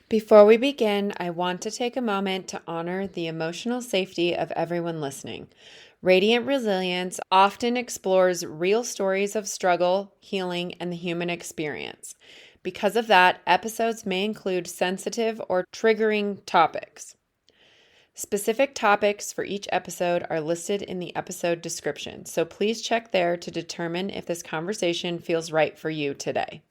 Before we begin, I want to take a moment to honor the emotional safety of everyone listening. Radiant Resilience often explores real stories of struggle, healing, and the human experience. Because of that, episodes may include sensitive or triggering topics. Specific topics for each episode are listed in the episode description, so please check there to determine if this conversation feels right for you today.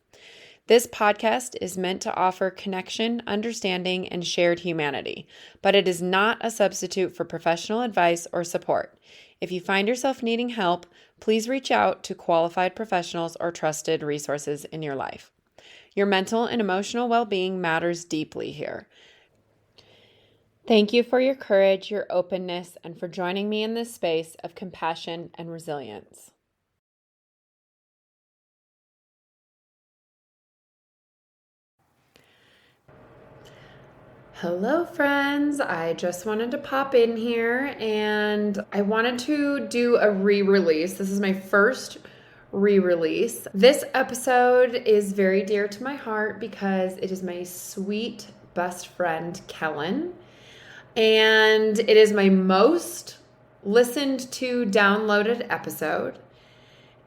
This podcast is meant to offer connection, understanding, and shared humanity, but it is not a substitute for professional advice or support. If you find yourself needing help, please reach out to qualified professionals or trusted resources in your life. Your mental and emotional well-being matters deeply here. Thank you for your courage, your openness, and for joining me in this space of compassion and resilience. Hello, friends. I just wanted to pop in here and I wanted to do a re-release. This is my first re-release. This episode is very dear to my heart because it is my sweet best friend, Kellen. And it is my most listened to downloaded episode.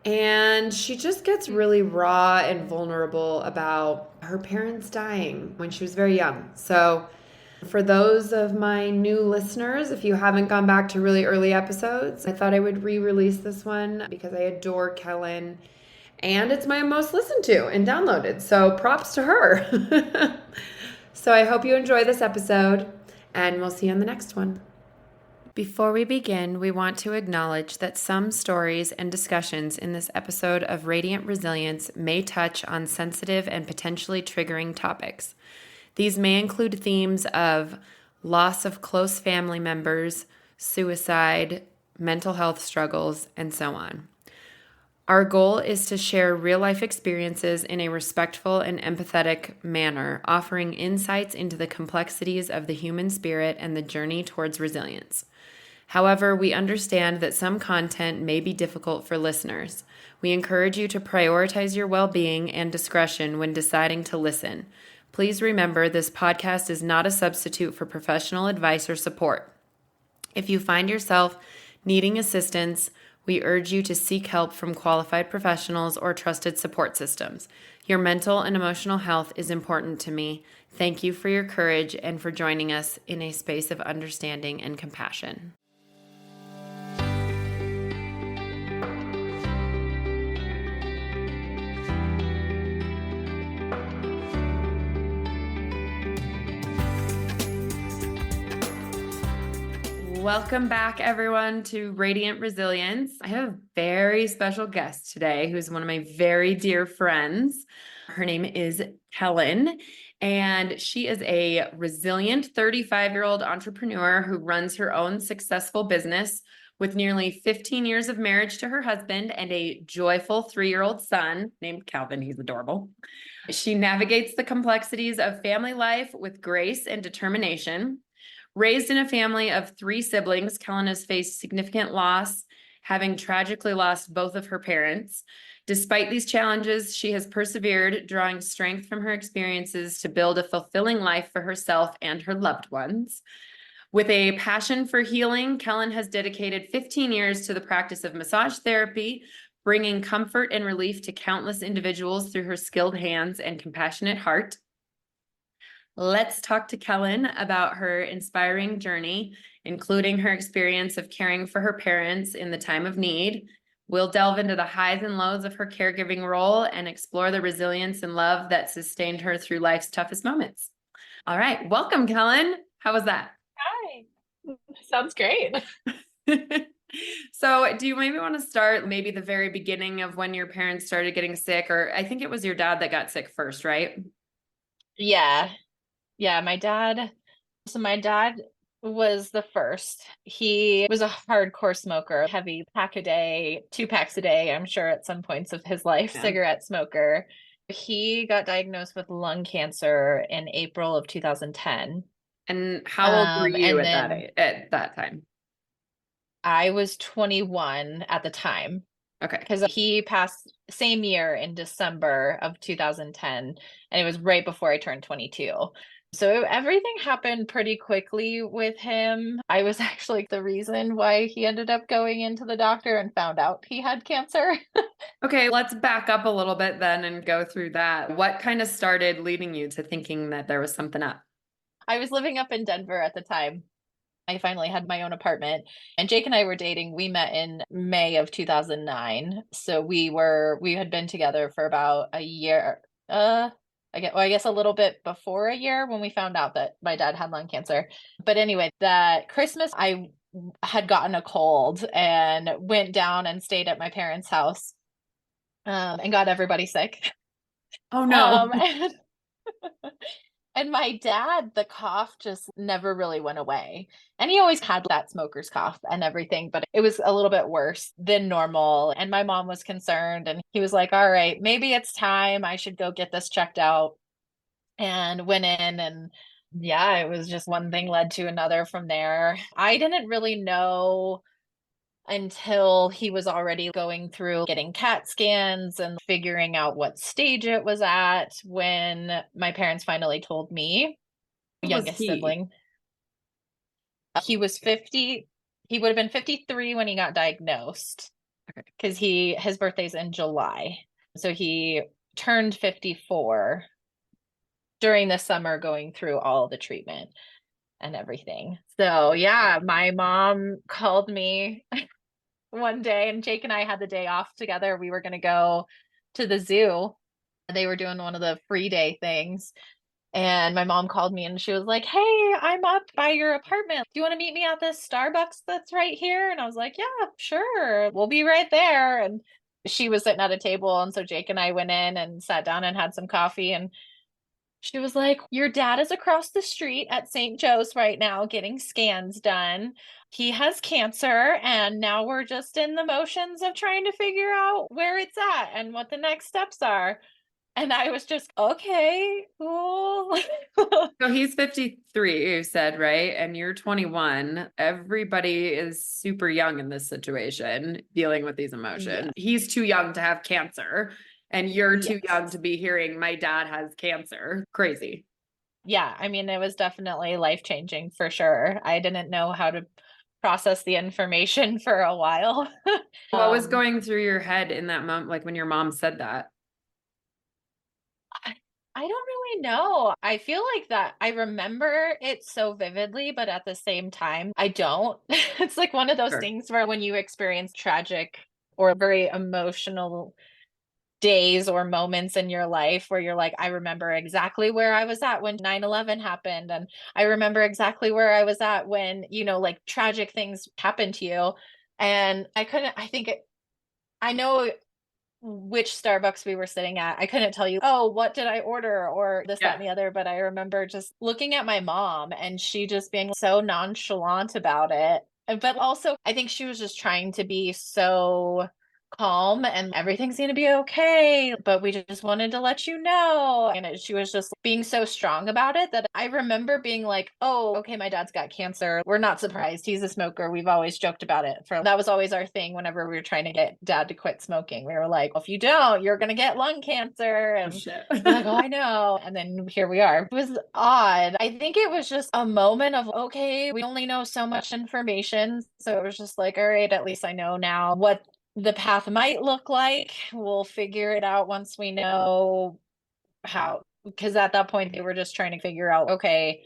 And she just gets really raw and vulnerable about her parents dying when she was very young. So, for those of my new listeners, if you haven't gone back to really early episodes, I thought I would re-release this one because I adore Kellen. And it's my most listened to and downloaded. So, props to her. So, I hope you enjoy this episode, and we'll see you on the next one. Before we begin, we want to acknowledge that some stories and discussions in this episode of Radiant Resilience may touch on sensitive and potentially triggering topics. These may include themes of loss of close family members, suicide, mental health struggles, and so on. Our goal is to share real-life experiences in a respectful and empathetic manner, offering insights into the complexities of the human spirit and the journey towards resilience. However, we understand that some content may be difficult for listeners. We encourage you to prioritize your well-being and discretion when deciding to listen. Please remember, this podcast is not a substitute for professional advice or support. If you find yourself needing assistance, we urge you to seek help from qualified professionals or trusted support systems. Your mental and emotional health is important to me. Thank you for your courage and for joining us in a space of understanding and compassion. Welcome back, everyone, to Radiant Resilience. I have a very special guest today who's one of my very dear friends. Her name is Kellen, and she is a resilient 35-year-old entrepreneur who runs her own successful business with nearly 15 years of marriage to her husband and a joyful 3-year-old son named Calvin. He's adorable. She navigates the complexities of family life with grace and determination. Raised in a family of 3 siblings, Kellen has faced significant loss, having tragically lost both of her parents. Despite these challenges, she has persevered, drawing strength from her experiences to build a fulfilling life for herself and her loved ones. With a passion for healing, Kellen has dedicated 15 years to the practice of massage therapy, bringing comfort and relief to countless individuals through her skilled hands and compassionate heart. Let's talk to Kellen about her inspiring journey, including her experience of caring for her parents in the time of need. We'll delve into the highs and lows of her caregiving role and explore the resilience and love that sustained her through life's toughest moments. All right, welcome, Kellen. How was that? Hi. Sounds great. So do you maybe want to start maybe the very beginning of when your parents started getting sick, or I think it was your dad that got sick first, right? Yeah. Yeah, my dad was the first. He was a hardcore smoker, heavy pack a day, 2 packs a day, I'm sure at some points of his life, Yeah. cigarette smoker. He got diagnosed with lung cancer in April of 2010. And how old were you And at then at that time? I was 21 at the time. Okay. because he passed same year in December of 2010, and it was right before I turned 22. So everything happened pretty quickly with him. I was actually the reason why he ended up going into the doctor and found out he had cancer. Okay, let's back up a little bit then and go through that. What kind of started leading you to thinking that there was something up? I was living up in Denver at the time. I finally had my own apartment, and Jake and I were dating. We met in May of 2009. So we had been together for about a year. I guess a little bit before a year when we found out that my dad had lung cancer. But anyway, that Christmas I had gotten a cold and went down and stayed at my parents' house, and got everybody sick. Oh no. And And my dad, the cough just never really went away. And he always had that smoker's cough and everything, but it was a little bit worse than normal. And my mom was concerned, and he was like, all right, maybe it's time. I should go get this checked out. And went in, and yeah, it was just one thing led to another from there. I didn't really know until he was already going through getting CAT scans and figuring out what stage it was at when my parents finally told me, What was youngest he? sibling. He was 50. He would have been 53 when he got diagnosed, Okay. because his birthday's in July. So he turned 54 during the summer going through all the treatment and everything. So yeah, my mom called me one day, and Jake and I had the day off together. We were going to go to the zoo. They were doing one of the free day things. And my mom called me and she was like, hey, I'm up by your apartment. Do you want to meet me at this Starbucks that's right here? And I was like, yeah, sure. We'll be right there. And she was sitting at a table. And so Jake and I went in and sat down and had some coffee. And she was like, your dad is across the street at St. Joe's right now getting scans done. He has cancer, and now we're just in the motions of trying to figure out where it's at and what the next steps are. And I was just, okay, cool. So he's 53, you said, right? And you're 21. Everybody is super young in this situation, dealing with these Yeah. emotions. He's too young to have cancer, and you're too young Yes. to be hearing my dad has cancer. Crazy. Yeah. I mean, it was definitely life changing for sure. I didn't know how to process the information for a while. What was um, going through your head in that moment, like when your mom said that? I, I don't really know. I feel like that I remember it so vividly, but at the same time, I don't. It's like one of those Sure. things where when you experience tragic or very emotional days or moments in your life where you're like, I remember exactly where I was at when 9/11 happened. And I remember exactly where I was at when, like tragic things happened to you. And I think I know which Starbucks we were sitting at. I couldn't tell you, oh, what did I order or this, that, Yeah. and the other. But I remember just looking at my mom and she just being so nonchalant about it. But also, I think she was just trying to be so calm and everything's going to be okay. But we just wanted to let you know. And she was just being so strong about it that I remember being like, oh, okay, my dad's got cancer. We're not surprised. He's a smoker. We've always joked about it. That was always our thing whenever we were trying to get dad to quit smoking. We were like, well, if you don't, you're going to get lung cancer. Oh And shit. we're like, oh, I know. And then here we are. It was odd. I think it was just a moment of, okay, we only know so much information. So it was just like, all right, at least I know now what the path might look like. We'll figure it out once we know how. Because at that point, they were just trying to figure out, okay,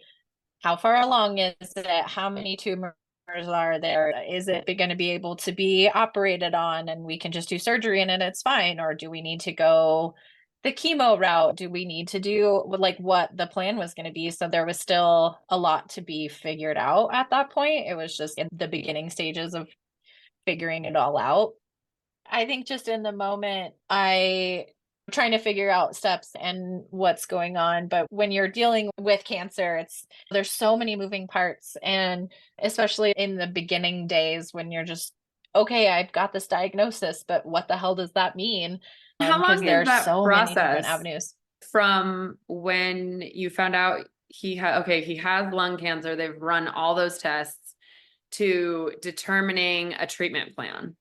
how far along is it? How many tumors are there? Is it going to be able to be operated on and we can just do surgery and it's fine? Or do we need to go the chemo route? Do we need to do like what the plan was going to be? So there was still a lot to be figured out at that point. It was just in the beginning stages of figuring it all out. I think just in the moment, I trying to figure out steps and what's going on. But when you're dealing with cancer, there's so many moving parts. And especially in the beginning days when you're just, okay, I've got this diagnosis, but what the hell does that mean? How Because long is there's that so many different process avenues. from when you found out he has lung cancer, they've run all those tests, to determining a treatment plan?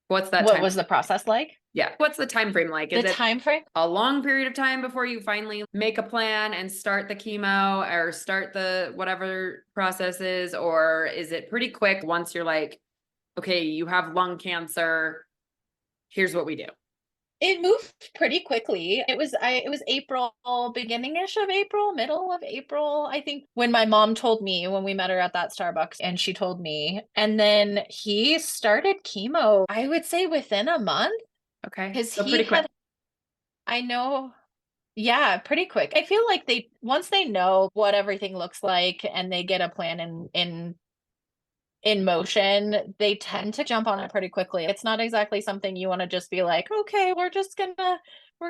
What's that What time? was the process like? Yeah. What's the time frame like? Is The it time frame? a long period of time before you finally make a plan and start the chemo or start the whatever process is? Or is it pretty quick once you're like, okay, you have lung cancer, here's what we do? It moved pretty quickly. It was April, beginning-ish of April, middle of April, I think, when my mom told me when we met her at that Starbucks and she told me. And then he started chemo, I would say within a month, Okay. because So he pretty quick. had, I know, yeah, pretty quick. I feel like they once they know what everything looks like and they get a plan in motion, they tend to jump on it pretty quickly. It's not exactly something you want to just be like, okay, we're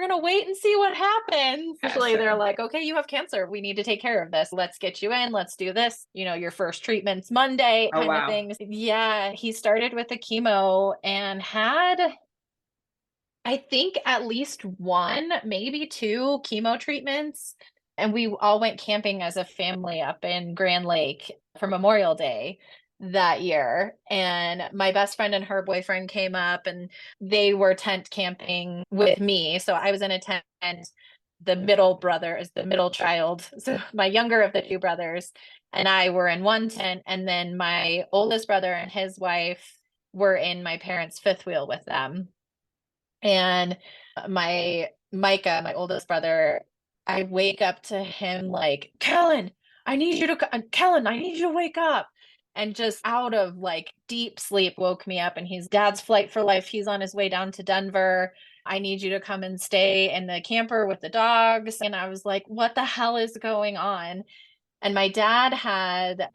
gonna wait and see what happens. Yeah, Usually they're sure. like, okay, you have cancer. We need to take care of this. Let's get you in. Let's do this. Your first treatment's Monday, Oh, kind of wow. things. Yeah, he started with the chemo and had, I think, at least one, maybe two chemo treatments. And we all went camping as a family up in Grand Lake for Memorial Day that year. And my best friend and her boyfriend came up and they were tent camping with me. So I was in a tent. The middle brother is the middle child. So my younger of the two brothers and I were in one tent. And then my oldest brother and his wife were in my parents' fifth wheel with them. And my Micah, my oldest brother, I wake up to him like, Kellen, Kellen, I need you to wake up. And just out of like deep sleep woke me up. And he's dad's flight for life. He's on his way down to Denver. I need you to come and stay in the camper with the dogs. And I was like, what the hell is going on? And my dad had,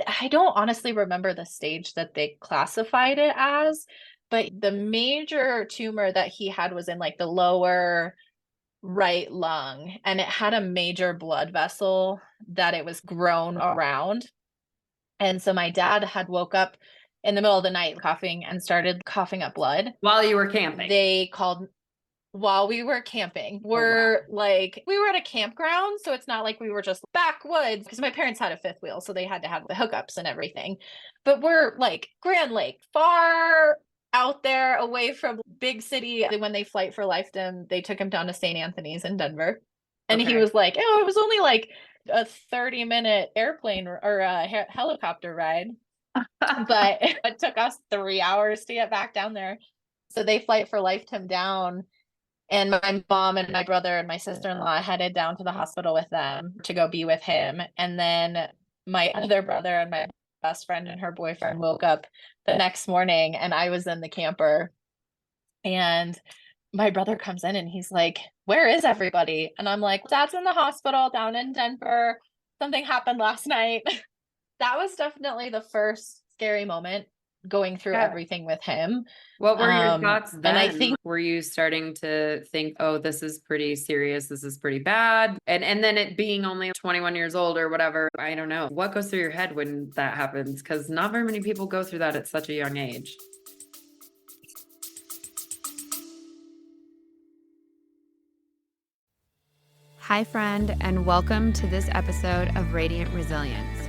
I don't honestly remember the stage that they classified it as, but the major tumor that he had was in like the lower right lung, and it had a major blood vessel that it was grown around. And so my dad had woke up in the middle of the night coughing and started coughing up blood. While you were camping. They called while we were camping. We were at a campground, so it's not like we were just backwoods because my parents had a fifth wheel, so they had to have the hookups and everything. But we're like Grand Lake, far out there away from big city. When they flight for lifetime, they took him down to St. Anthony's in Denver. And he Okay. was like, oh, it was only like a 30-minute airplane or a helicopter ride. But it took us 3 hours to get back down there. So they flight for lifetime down. And my mom and my brother and my sister-in-law headed down to the hospital with them to go be with him. And then my other brother and my best friend and her boyfriend woke up the next morning and I was in the camper. And my brother comes in and he's like, where is everybody? And I'm like, Dad's in the hospital down in Denver. Something happened last night. That was definitely the first scary moment going through everything with him. What were your thoughts then? And I think, were you starting to think, oh, this is pretty serious, this is pretty bad? And then it being only 21 years old or whatever, I don't know. What goes through your head when that happens? Because not very many people go through that at such a young age. Hi, friend, and welcome to this episode of Radiant Resilience.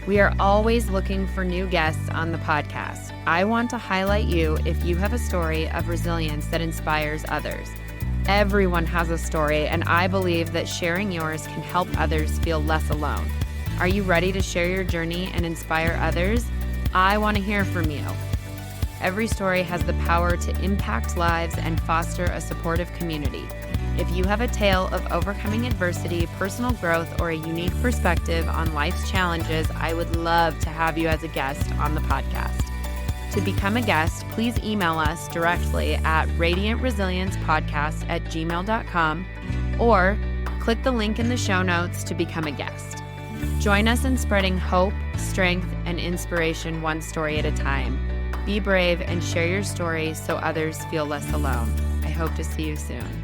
We are always looking for new guests on the podcast. I want to highlight you if you have a story of resilience that inspires others. Everyone has a story, and I believe that sharing yours can help others feel less alone. Are you ready to share your journey and inspire others? I want to hear from you. Every story has the power to impact lives and foster a supportive community. If you have a tale of overcoming adversity, personal growth, or a unique perspective on life's challenges, I would love to have you as a guest on the podcast. To become a guest, please email us directly at radiantresiliencepodcast@gmail.com or click the link in the show notes to become a guest. Join us in spreading hope, strength, and inspiration one story at a time. Be brave and share your story so others feel less alone. I hope to see you soon.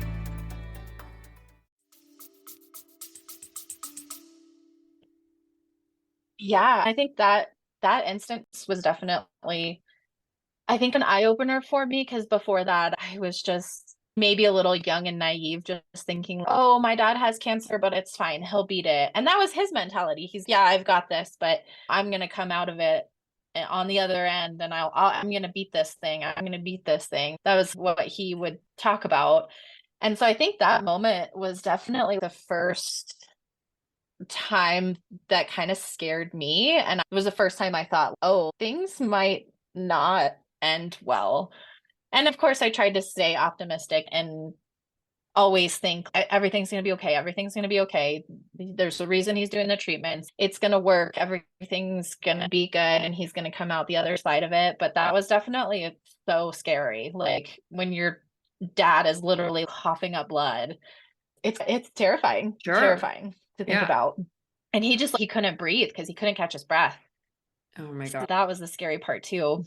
yeah, I think that instance was definitely, I think, an eye-opener for me because before that, I was just maybe a little young and naive, just thinking, oh, my dad has cancer, but it's fine. He'll beat it. And that was his mentality. He's, yeah, I've got this, but I'm going to come out of it on the other end, and I'm going to beat this thing. I'm going to beat this thing. That was what he would talk about. And so I think that moment was definitely the first time that kind of scared me. And it was the first time I thought, oh, things might not end well. And of course, I tried to stay optimistic and always think everything's going to be okay. Everything's going to be okay. There's a reason he's doing the treatments. It's going to work. Everything's going to be good and he's going to come out the other side of it. But that was definitely so scary. Like when your dad is literally coughing up blood, it's terrifying. Sure. Terrifying to think about. And he couldn't breathe because he couldn't catch his breath. Oh my God. So that was the scary part too.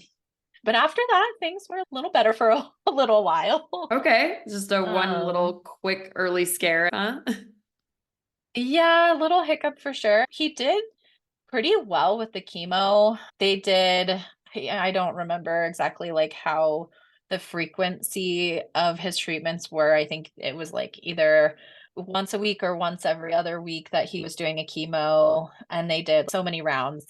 But after that, things were a little better for a little while. Okay. Just a one little quick early scare, huh? Yeah, a little hiccup for sure. He did pretty well with the chemo. I don't remember exactly like how the frequency of his treatments were. I think it was like either once a week or once every other week that he was doing a chemo, and they did so many rounds.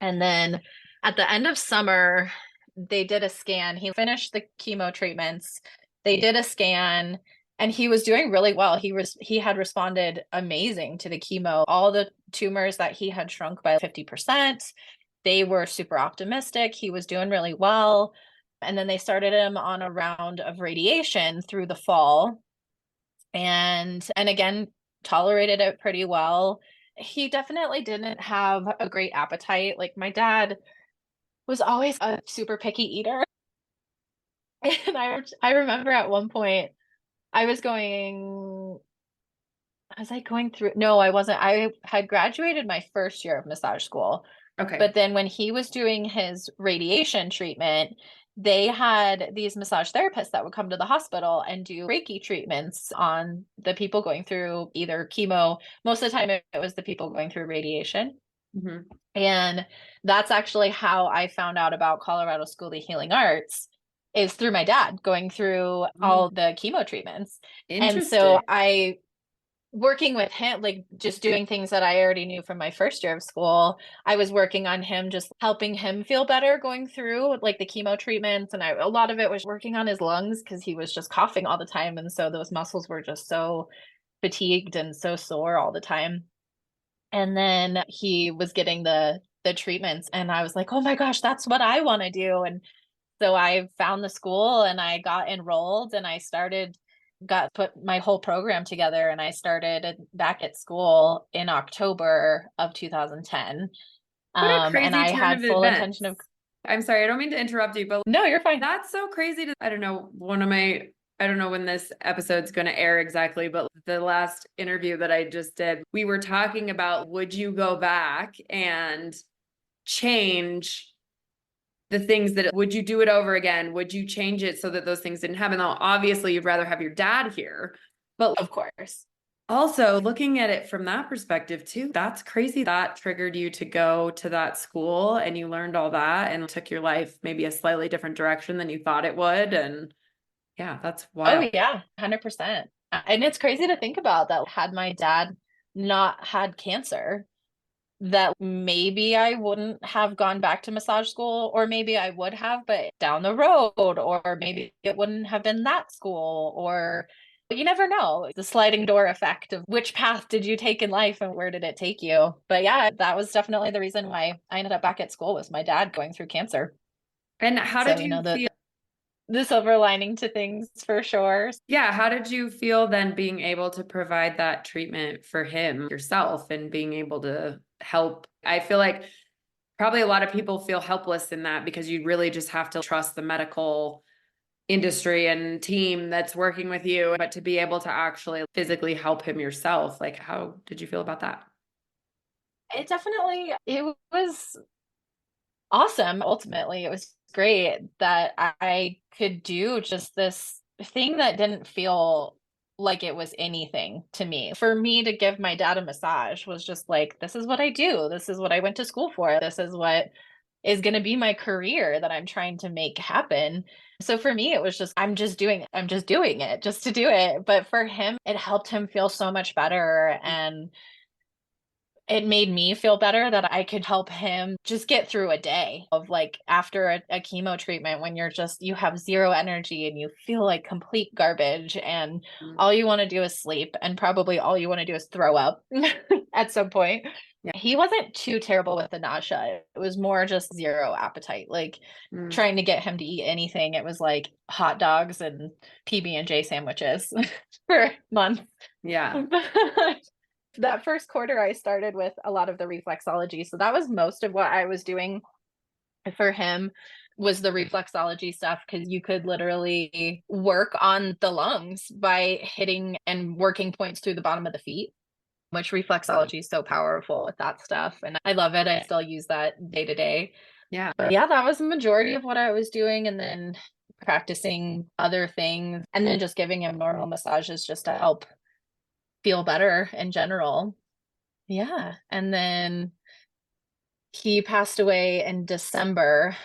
And then at the end of summer, they did a scan. He finished the chemo treatments. They did a scan and he was doing really well. He had responded amazing to the chemo. All the tumors that he had shrunk by 50%. They were super optimistic. He was doing really well. And then they started him on a round of radiation through the fall. And again, tolerated it pretty well. He definitely didn't have a great appetite. Like my dad was always a super picky eater. And I remember at one point was I going through, no, I wasn't. I had graduated my first year of massage school. Okay. But then when he was doing his radiation treatment, they had these massage therapists that would come to the hospital and do Reiki treatments on the people going through either chemo. Most of the time it was the people going through radiation. Mm-hmm. And that's actually how I found out about Colorado School of Healing Arts, is through my dad going through all the chemo treatments. And so working with him, like just doing things that I already knew from my first year of school, I was working on him, just helping him feel better going through like the chemo treatments. And a lot of it was working on his lungs because he was just coughing all the time. And so those muscles were just so fatigued and so sore all the time. And then he was getting the treatments and I was like, oh my gosh, that's what I want to do. And so I found the school and I got enrolled and I put my whole program together, and I started back at school in October of 2010. What a crazy and I turn had of full events. intention of. I'm sorry, I don't mean to interrupt you, but No, you're fine. That's so crazy I don't know when this episode's going to air exactly, but the last interview that I just did, we were talking about, would you go back and change the things would you do it over again? Would you change it so that those things didn't happen? Now, obviously you'd rather have your dad here, but of course. Also looking at it from that perspective too, that's crazy. That triggered you to go to that school and you learned all that and took your life maybe a slightly different direction than you thought it would. And yeah, that's wild. Oh yeah, 100%. And it's crazy to think about that. Had my dad not had cancer, that maybe I wouldn't have gone back to massage school, or maybe I would have, but down the road, or maybe it wouldn't have been that school, or you never know. The sliding door effect of which path did you take in life and where did it take you? But yeah, that was definitely the reason why I ended up back at school, was my dad going through cancer. And how did you feel? The silver lining to things for sure. Yeah. How did you feel then being able to provide that treatment for him yourself and being able to help? I feel like probably a lot of people feel helpless in that because you really just have to trust the medical industry and team that's working with you, but to be able to actually physically help him yourself, like how did you feel about that? It was awesome. Ultimately, it was great that I could do just this thing that didn't feel like it was anything to me. For me to give my dad a massage was just like, this is what I do. This is what I went to school for. This is what is going to be my career that I'm trying to make happen. So for me, it was just, I'm just doing it just to do it. But for him, it helped him feel so much better. And it made me feel better that I could help him just get through a day of like after a chemo treatment when you have zero energy and you feel like complete garbage and all you want to do is sleep and probably all you want to do is throw up at some point. Yeah. He wasn't too terrible with the nausea. It was more just zero appetite. Like trying to get him to eat anything, it was like hot dogs and PB&J sandwiches for months. Yeah. That first quarter, I started with a lot of the reflexology. So that was most of what I was doing for him was the reflexology stuff, because you could literally work on the lungs by hitting and working points through the bottom of the feet, which reflexology is so powerful with that stuff. And I love it. I still use that day to day. Yeah. But yeah, that was the majority of what I was doing. And then practicing other things and then just giving him normal massages just to help feel better in general. Yeah. And then he passed away in December.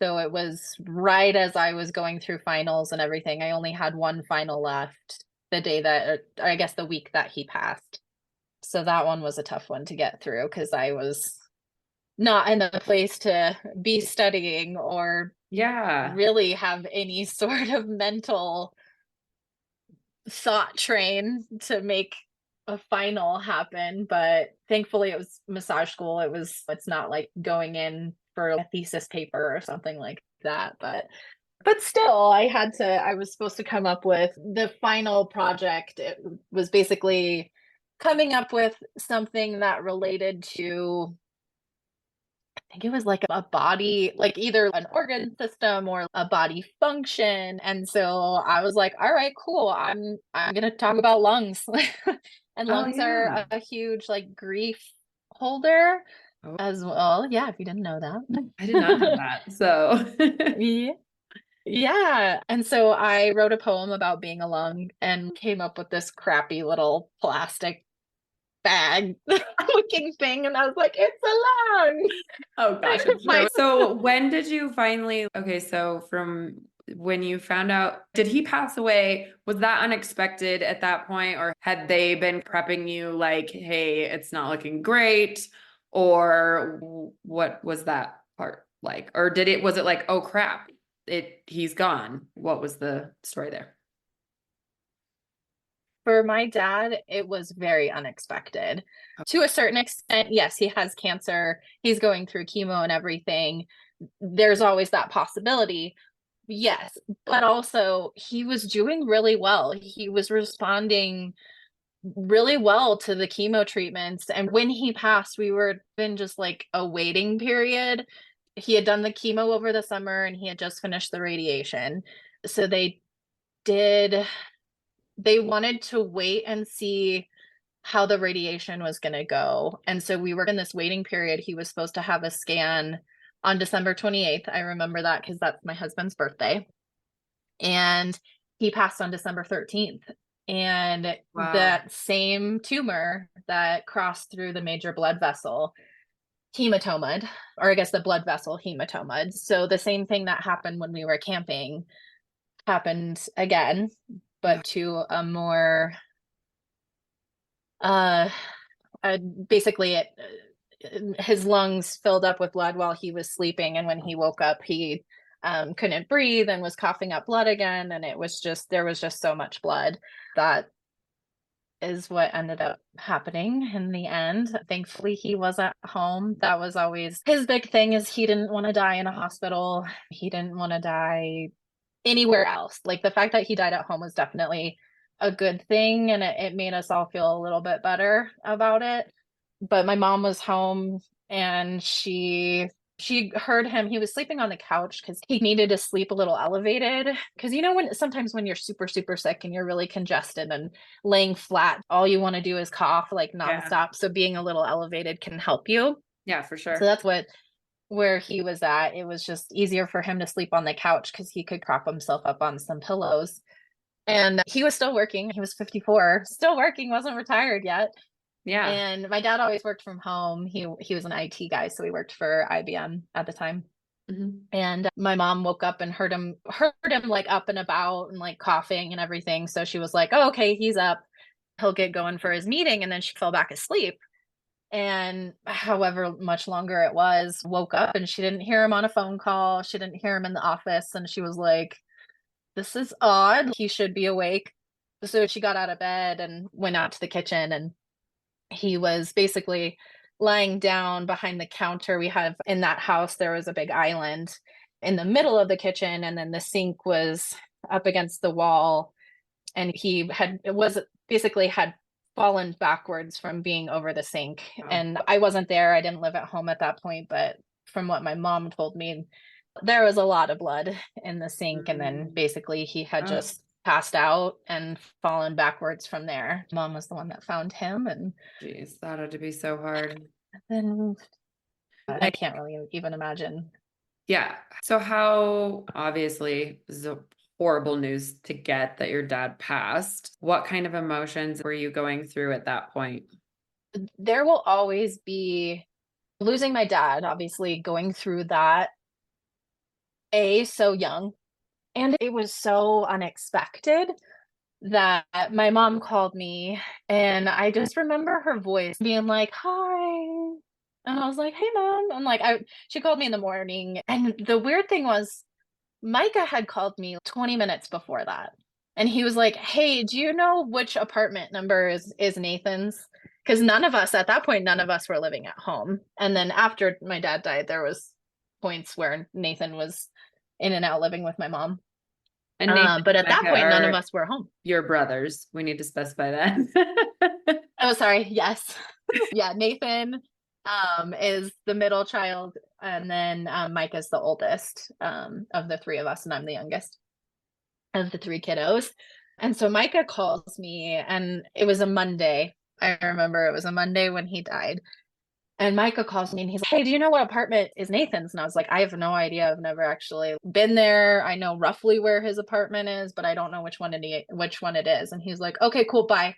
So it was right as I was going through finals and everything. I only had one final left the day that, or I guess the week that he passed. So that one was a tough one to get through because I was not in the place to be studying or really have any sort of mental thought train to make a final happen. But thankfully it was massage school. It's not like going in for a thesis paper or something like that, but still I was supposed to come up with the final project. It was basically coming up with something that related to, I think it was like a body, like either an organ system or a body function. And so I was like, all right, cool. I'm going to talk about lungs. And lungs are a huge like grief holder as well. Yeah, if you didn't know that. I did not know that. So yeah. Yeah. And so I wrote a poem about being a lung and came up with this crappy little plastic bag looking thing. And I was like, it's a lung. Oh gosh. So when did you finally, so from when you found out, did he pass away? Was that unexpected at that point? Or had they been prepping you like, hey, it's not looking great? Or what was that part like? Or was it like, oh crap, he's gone? What was the story there? For my dad, it was very unexpected. To a certain extent, yes, he has cancer. He's going through chemo and everything. There's always that possibility. Yes, but also he was doing really well. He was responding really well to the chemo treatments. And when he passed, we were in just like a waiting period. He had done the chemo over the summer and he had just finished the radiation. So they wanted to wait and see how the radiation was going to go. And so we were in this waiting period. He was supposed to have a scan on December 28th. I remember that because that's my husband's birthday. And he passed on December 13th. And that same tumor that crossed through the major blood vessel hematomed, or I guess the blood vessel hematomed. So the same thing that happened when we were camping happened again, but to a more basically his lungs filled up with blood while he was sleeping, and when he woke up he couldn't breathe and was coughing up blood again, and there was just so much blood. That is what ended up happening in the end. Thankfully he was at home. That was always his big thing, is he didn't want to die in a hospital. He didn't want to die anywhere else. Like the fact that he died at home was definitely a good thing, and it made us all feel a little bit better about it. But my mom was home and she heard him. He was sleeping on the couch because he needed to sleep a little elevated, because sometimes when you're super super sick and you're really congested and laying flat, all you want to do is cough like nonstop. So being a little elevated can help you. Yeah, for sure. So that's where he was at. It was just easier for him to sleep on the couch because he could prop himself up on some pillows. And he was still working. He was 54, still working, wasn't retired yet. Yeah. And my dad always worked from home. He was an IT guy, so he worked for IBM at the time. Mm-hmm. And my mom woke up and heard him like up and about and like coughing and everything. So she was like, oh, okay, he's up. He'll get going for his meeting. And then she fell back asleep. And however much longer it was, woke up and she didn't hear him on a phone call. She didn't hear him in the office. And she was like, this is odd. He should be awake. So she got out of bed and went out to the kitchen, and he was basically lying down behind the counter. We have in that house, there was a big island in the middle of the kitchen, and then the sink was up against the wall. And he had fallen backwards from being over the sink. Oh. And I wasn't there. I didn't live at home at that point, but from what my mom told me, there was a lot of blood in the sink. And then basically he had just passed out and fallen backwards from there. Mom was the one that found him. And Jeez, that had to be so hard. then I can't really even imagine. Yeah. So how, obviously, this is a horrible news to get that your dad passed. What kind of emotions were you going through at that point? There will always be losing my dad, obviously going through that, so young. And it was so unexpected that my mom called me, and I just remember her voice being like, hi. And I was like, hey, Mom. I'm like, she called me in the morning. And the weird thing was, Micah had called me 20 minutes before that. And he was like, hey, do you know which apartment number is Nathan's? Because at that point, none of us were living at home. And then after my dad died, there was points where Nathan was in and out living with my mom. And Nathan but at that Becca point, none are of us were home. your brothers. We need to specify that. Oh, sorry. Yes. Yeah. Nathan is the middle child. And then Mike is the oldest of the three of us. And I'm the youngest of the three kiddos. And so Micah calls me, and it was a Monday. I remember it was a Monday when he died. And Micah calls me and he's like, hey, do you know what apartment is Nathan's? And I was like, I have no idea. I've never actually been there. I know roughly where his apartment is, but I don't know which one it is. And he's like, okay, cool, bye.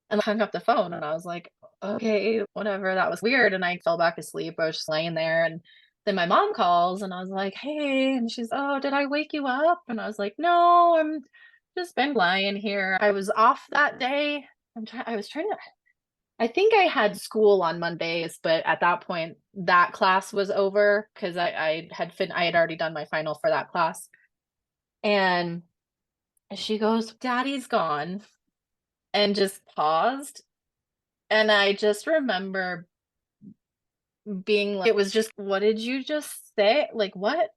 And I hung up the phone, and I was like, okay, whatever. That was weird. And I fell back asleep. I was just laying there. And then my mom calls, and I was like, hey, and she's, oh, did I wake you up? And I was like, no, I'm just been lying here. I was off that day. I think I had school on Mondays, but at that point, that class was over because I had already done my final for that class. And she goes, Daddy's gone, and just paused. And I just remember being like, it was just, what did you just say? Like, what?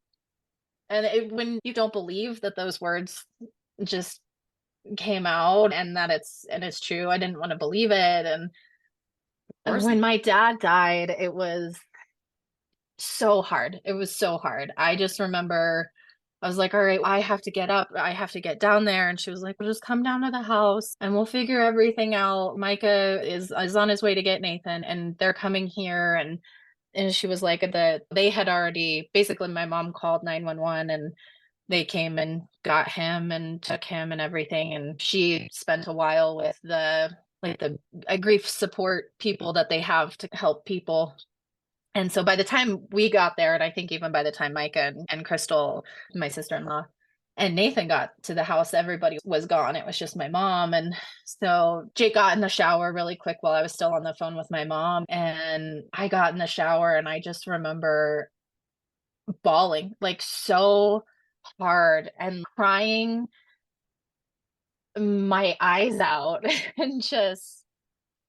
And when you don't believe that those words just came out and that it's true, I didn't want to believe it. And when my dad died, it was so hard. It was so hard. I just remember I was like, all right, I have to get up. I have to get down there. And she was like, well, just come down to the house and we'll figure everything out. Micah is on his way to get Nathan, and they're coming here. And she was like, they had already, basically my mom called 911, and they came and got him and took him and everything. And she spent a while with the grief support people that they have to help people. And so by the time we got there, and I think even by the time Micah and Crystal, my sister-in-law, and Nathan got to the house, everybody was gone. It was just my mom. And so Jake got in the shower really quick while I was still on the phone with my mom. And I got in the shower, and I just remember bawling like so hard and crying my eyes out and just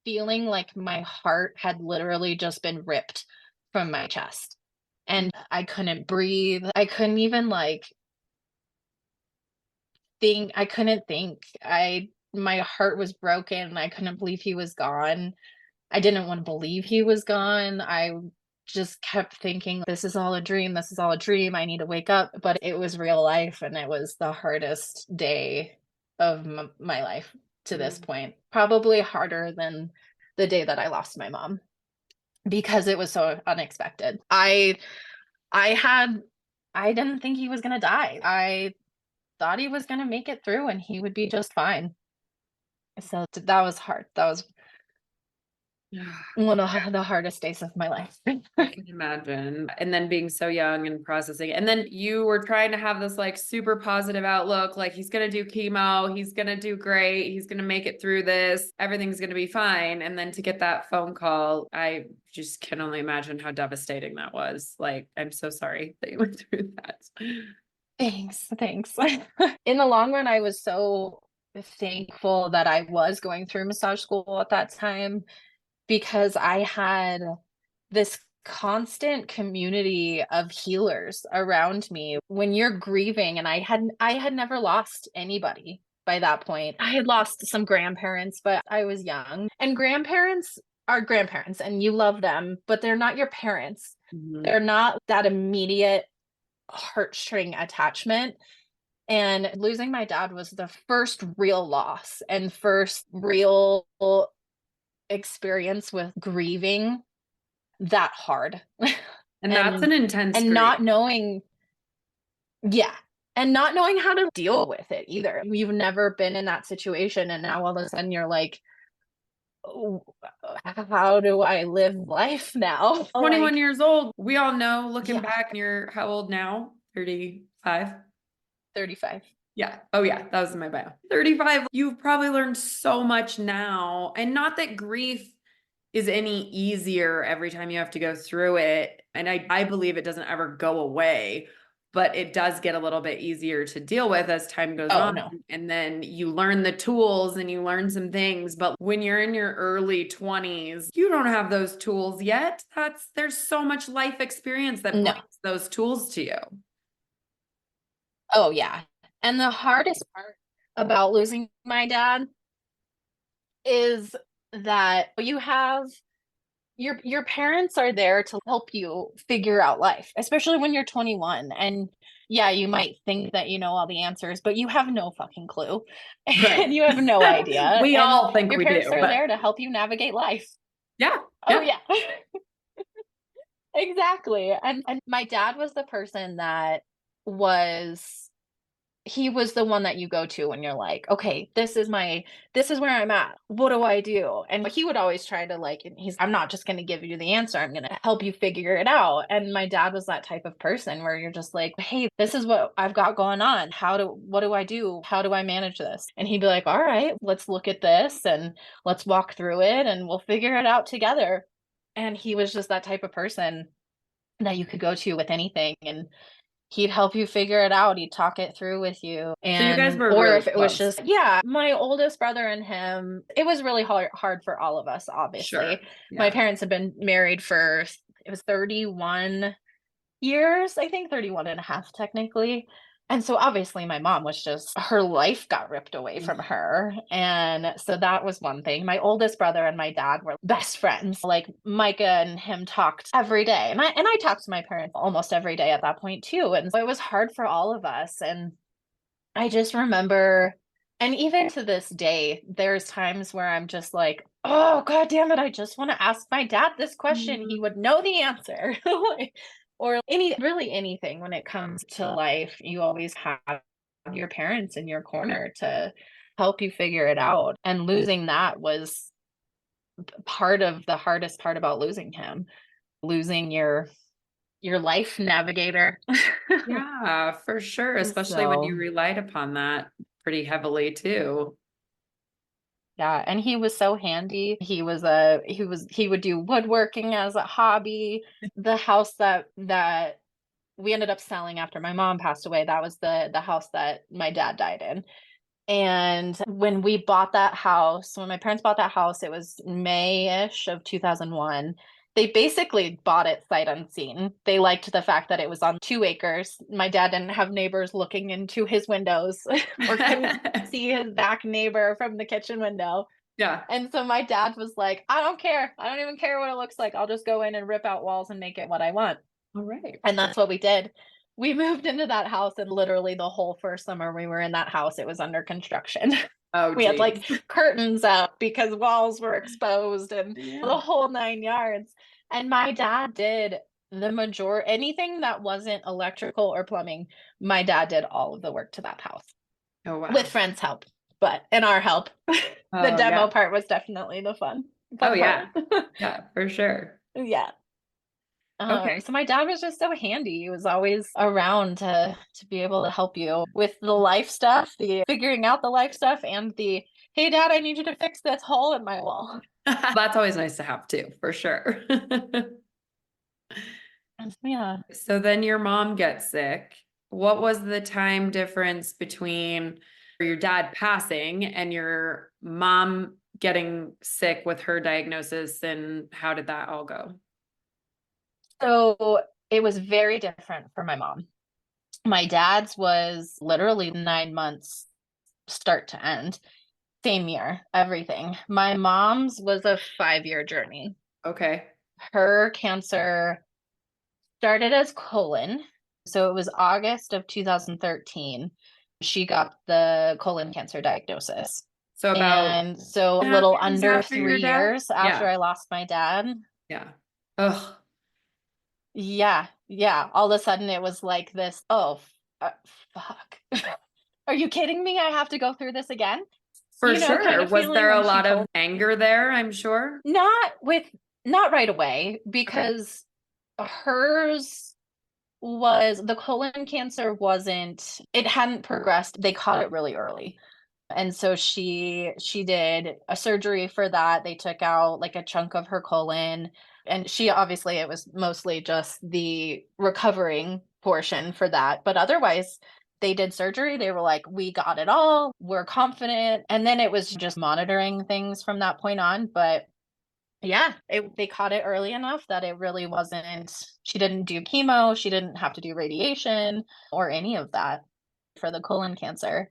feeling like my heart had literally just been ripped from my chest, and I couldn't breathe. I couldn't even think. I couldn't think. My heart was broken. I couldn't believe he was gone. I didn't want to believe he was gone. I just kept thinking, this is all a dream. This is all a dream. I need to wake up. But it was real life, and it was the hardest day of my life to this point. Probably harder than the day that I lost my mom, because it was so unexpected. I didn't think he was going to die. I thought he was going to make it through and he would be just fine. So that was hard. That was one of the hardest days of my life. I can imagine. And then being so young and processing. And then you were trying to have this like super positive outlook, like he's going to do chemo, he's going to do great, he's going to make it through this, everything's going to be fine. And then to get that phone call, I just can only imagine how devastating that was. Like, I'm so sorry that you went through that. Thanks. In the long run, I was so thankful that I was going through massage school at that time, because I had this constant community of healers around me. When you're grieving, and I had never lost anybody by that point. I had lost some grandparents, but I was young. And grandparents are grandparents and you love them, but they're not your parents. Mhm. They're not that immediate heartstring attachment. And losing my dad was the first real loss and first real experience with grieving that hard. And that's an intense and grief. not knowing and not knowing how to deal with it either. You've never been in that situation, and now all of a sudden you're like, oh, how do I live life now? 21 years old. We all know, looking Yeah. back, you're how old now? 35? 35. Yeah. Oh, yeah. That was in my bio. 35. You've probably learned so much now. And not that grief is any easier every time you have to go through it. And I believe it doesn't ever go away, but it does get a little bit easier to deal with as time goes on. No. And then you learn the tools and you learn some things. But when you're in your early 20s, you don't have those tools yet. There's so much life experience that brings those tools to you. Oh, yeah. And the hardest part about losing my dad is that you have your parents are there to help you figure out life, especially when you're 21. And yeah, you might think that you know all the answers, but you have no fucking clue. Right. And you have no idea. We and all think your we parents do, are but there to help you navigate life. yeah. Oh, yeah. Exactly. And my dad was the person that he was the one that you go to when you're like, okay, this is where I'm at. What do I do? And he would always try to I'm not just going to give you the answer. I'm going to help you figure it out. And my dad was that type of person where you're just like, hey, this is what I've got going on. What do I do? How do I manage this? And he'd be like, all right, let's look at this and let's walk through it and we'll figure it out together. And he was just that type of person that you could go to with anything. And he'd help you figure it out. He'd talk it through with you. And so you guys were or really if it close. was just, my oldest brother and him, it was really hard for all of us, obviously. Sure. Yeah. My parents had been married for, it was 31 years, I think 31 and a half technically. And so obviously my mom was just, her life got ripped away from her. And so that was one thing. My oldest brother and my dad were best friends. Like Micah and him talked every day. And I talked to my parents almost every day at that point too. And so it was hard for all of us. And I just remember, and even to this day, there's times where I'm just like, oh, God damn it. I just want to ask my dad this question. Mm-hmm. He would know the answer. Or anything when it comes to life, you always have your parents in your corner to help you figure it out. And losing that was part of the hardest part about losing him, losing your life navigator. Yeah, for sure. Especially when you relied upon that pretty heavily too. Yeah, and he was so handy. He would do woodworking as a hobby. The house that we ended up selling after my mom passed away, that was the house that my dad died in. And when my parents bought that house, it was May-ish of 2001. They basically bought it sight unseen. They liked the fact that it was on 2 acres. My dad didn't have neighbors looking into his windows or couldn't see his back neighbor from the kitchen window. Yeah. And so my dad was like, I don't care. I don't even care what it looks like. I'll just go in and rip out walls and make it what I want. All right. And that's what we did. We moved into that house, and literally the whole first summer we were in that house, it was under construction. Oh, we had curtains up because walls were exposed and the whole 9 yards. And my dad did the majority, anything that wasn't electrical or plumbing, my dad did all of the work to that house. Oh, wow. With friends' help, and our help. The demo part was definitely the fun. Oh Fun yeah. part. Yeah, for sure. Yeah. Okay. So my dad was just so handy. He was always around to be able to help you with the life stuff, the figuring out the life stuff, and the hey dad, I need you to fix this hole in my wall. That's always nice to have too, for sure. Yeah. So then your mom gets sick. What was the time difference between your dad passing and your mom getting sick with her diagnosis, and how did that all go? So it was very different for my mom. My dad's was literally 9 months start to end, same year, everything. My mom's was a 5-year journey. Okay. Her cancer started as colon. So it was August of 2013. She got the colon cancer diagnosis. So about And so a 2.5 little years under after your three dad? years after Yeah. I lost my dad. Yeah. Ugh. Yeah. Yeah. All of a sudden it was like this, oh, fuck. Are you kidding me? I have to go through this again? For Kind sure. of Was feeling there a when she lot of told anger there, I'm sure? not right away Okay. because hers was the colon cancer wasn't it hadn't progressed. They caught it really early. And so she did a surgery for that. They took out like a chunk of her colon, and she obviously it was mostly just the recovering portion for that. But otherwise they did surgery. They were like, we got it all. We're confident. And then it was just monitoring things from that point on. But yeah, they caught it early enough that it really wasn't, she didn't do chemo, she didn't have to do radiation or any of that for the colon cancer.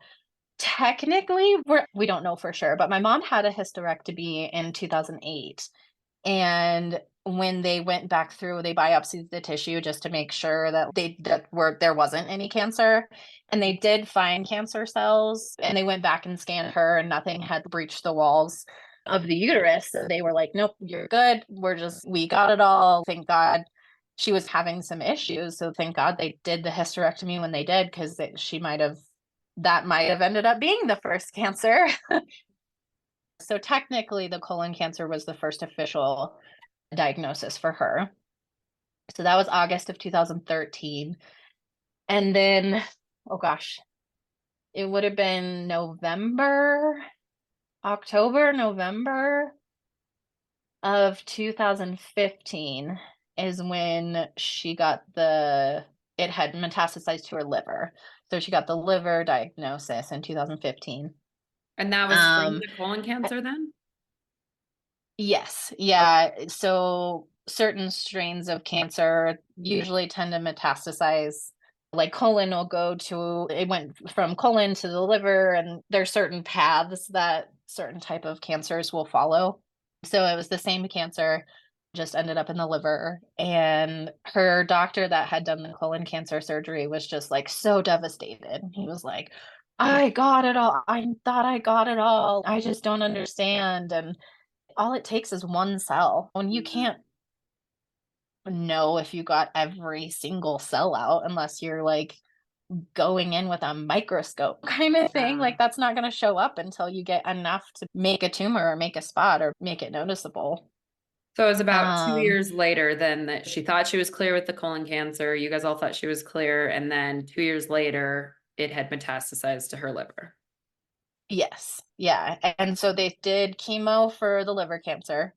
Technically, we don't know for sure, but my mom had a hysterectomy in 2008. And when they went back through, they biopsied the tissue just to make sure that there wasn't any cancer. And they did find cancer cells, and they went back and scanned her, and nothing had breached the walls of the uterus. So they were like, nope, you're good. We got it all. Thank God. She was having some issues. So thank God they did the hysterectomy when they did, because that might have ended up being the first cancer. So technically, the colon cancer was the first official diagnosis for her. So that was August of 2013. And then, oh gosh, it would have been November of 2015 is when it had metastasized to her liver. So she got the liver diagnosis in 2015. And that was from the colon cancer then? Yes. Okay. Yeah. So certain strains of cancer usually tend to metastasize. Like it went from colon to the liver, and there's certain paths that certain type of cancers will follow. So it was the same cancer, just ended up in the liver. And her doctor that had done the colon cancer surgery was just like so devastated. He was like, I got it all. I thought I got it all. I just don't understand. And all it takes is one cell. When you can't know if you got every single cell out unless you're like going in with a microscope kind of thing. Yeah. Like that's not going to show up until you get enough to make a tumor or make a spot or make it noticeable. So it was about 2 Um, years later then that she thought she was clear with the colon cancer. You guys all thought she was clear. And then 2 years later, it had metastasized to her liver. yes. Yeah. And so they did chemo for the liver cancer.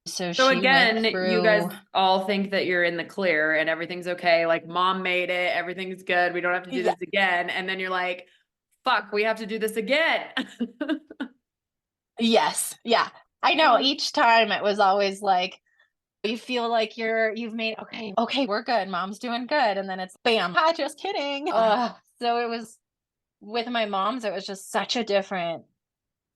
So So she went again, you guys through, all think that you're in the clear and everything's okay. Like mom made it, everything's good. We don't have to do yeah, this again. And then you're like, fuck, we have to do this again. yes. Yeah. I know each time it was always like, you feel like you've made, okay, we're good. Mom's doing good. And then it's bam, hi, just kidding. So it was with my mom's, it was just such a different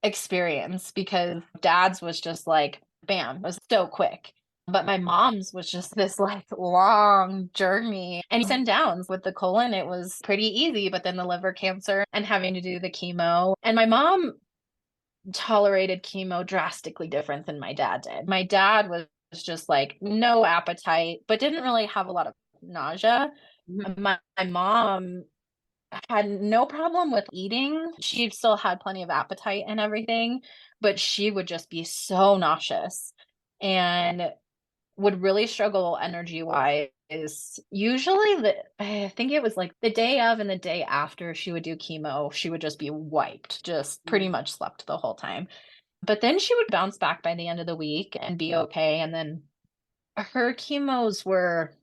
experience because dad's was just like, bam, it was so quick. But my mom's was just this like long journey and ups and downs. With the colon, it was pretty easy, but then the liver cancer and having to do the chemo. And my mom tolerated chemo drastically different than my dad did. My dad was just like no appetite, but didn't really have a lot of nausea. My mom had no problem with eating. She still had plenty of appetite and everything, but she would just be so nauseous and would really struggle energy wise. Usually I think it was like the day of and the day after she would do chemo, she would just be wiped, just pretty much slept the whole time. But then she would bounce back by the end of the week and be okay. And then her chemos were,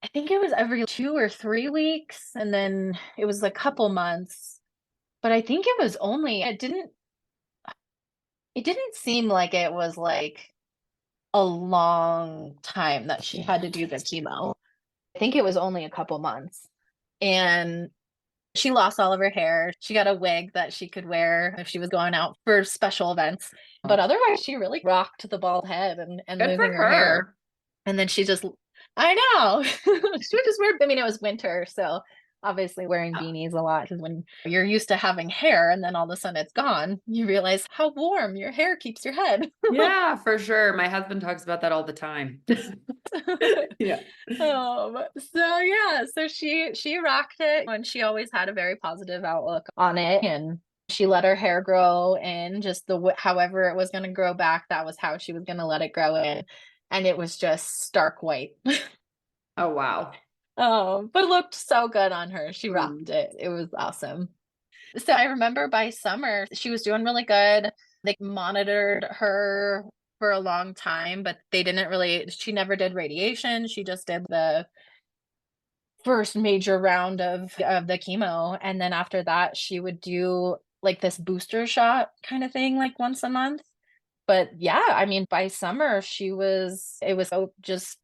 I think it was every 2 or 3 weeks, and then it was a couple months. But I think it was only, it didn't seem like it was like a long time that she had to do the chemo. I think it was only a couple months. And she lost all of her hair. She got a wig that she could wear if she was going out for special events. But otherwise, she really rocked the bald head and Good for losing her hair. her. And then I know. She would just wear, I mean, it was winter. So obviously wearing beanies a lot, because when you're used to having hair and then all of a sudden it's gone, you realize how warm your hair keeps your head. Yeah, for sure. My husband talks about that all the time. Yeah. So she rocked it, and she always had a very positive outlook on it, and she let her hair grow in just however it was going to grow back. That was how she was going to let it grow in, and it was just stark white. Oh, wow. But it looked so good on her. She rocked it. It was awesome. So I remember by summer she was doing really good. They monitored her for a long time, but she never did radiation. She just did the first major round of the chemo. And then after that, she would do like this booster shot kind of thing, like once a month. But yeah, I mean, by summer, it was just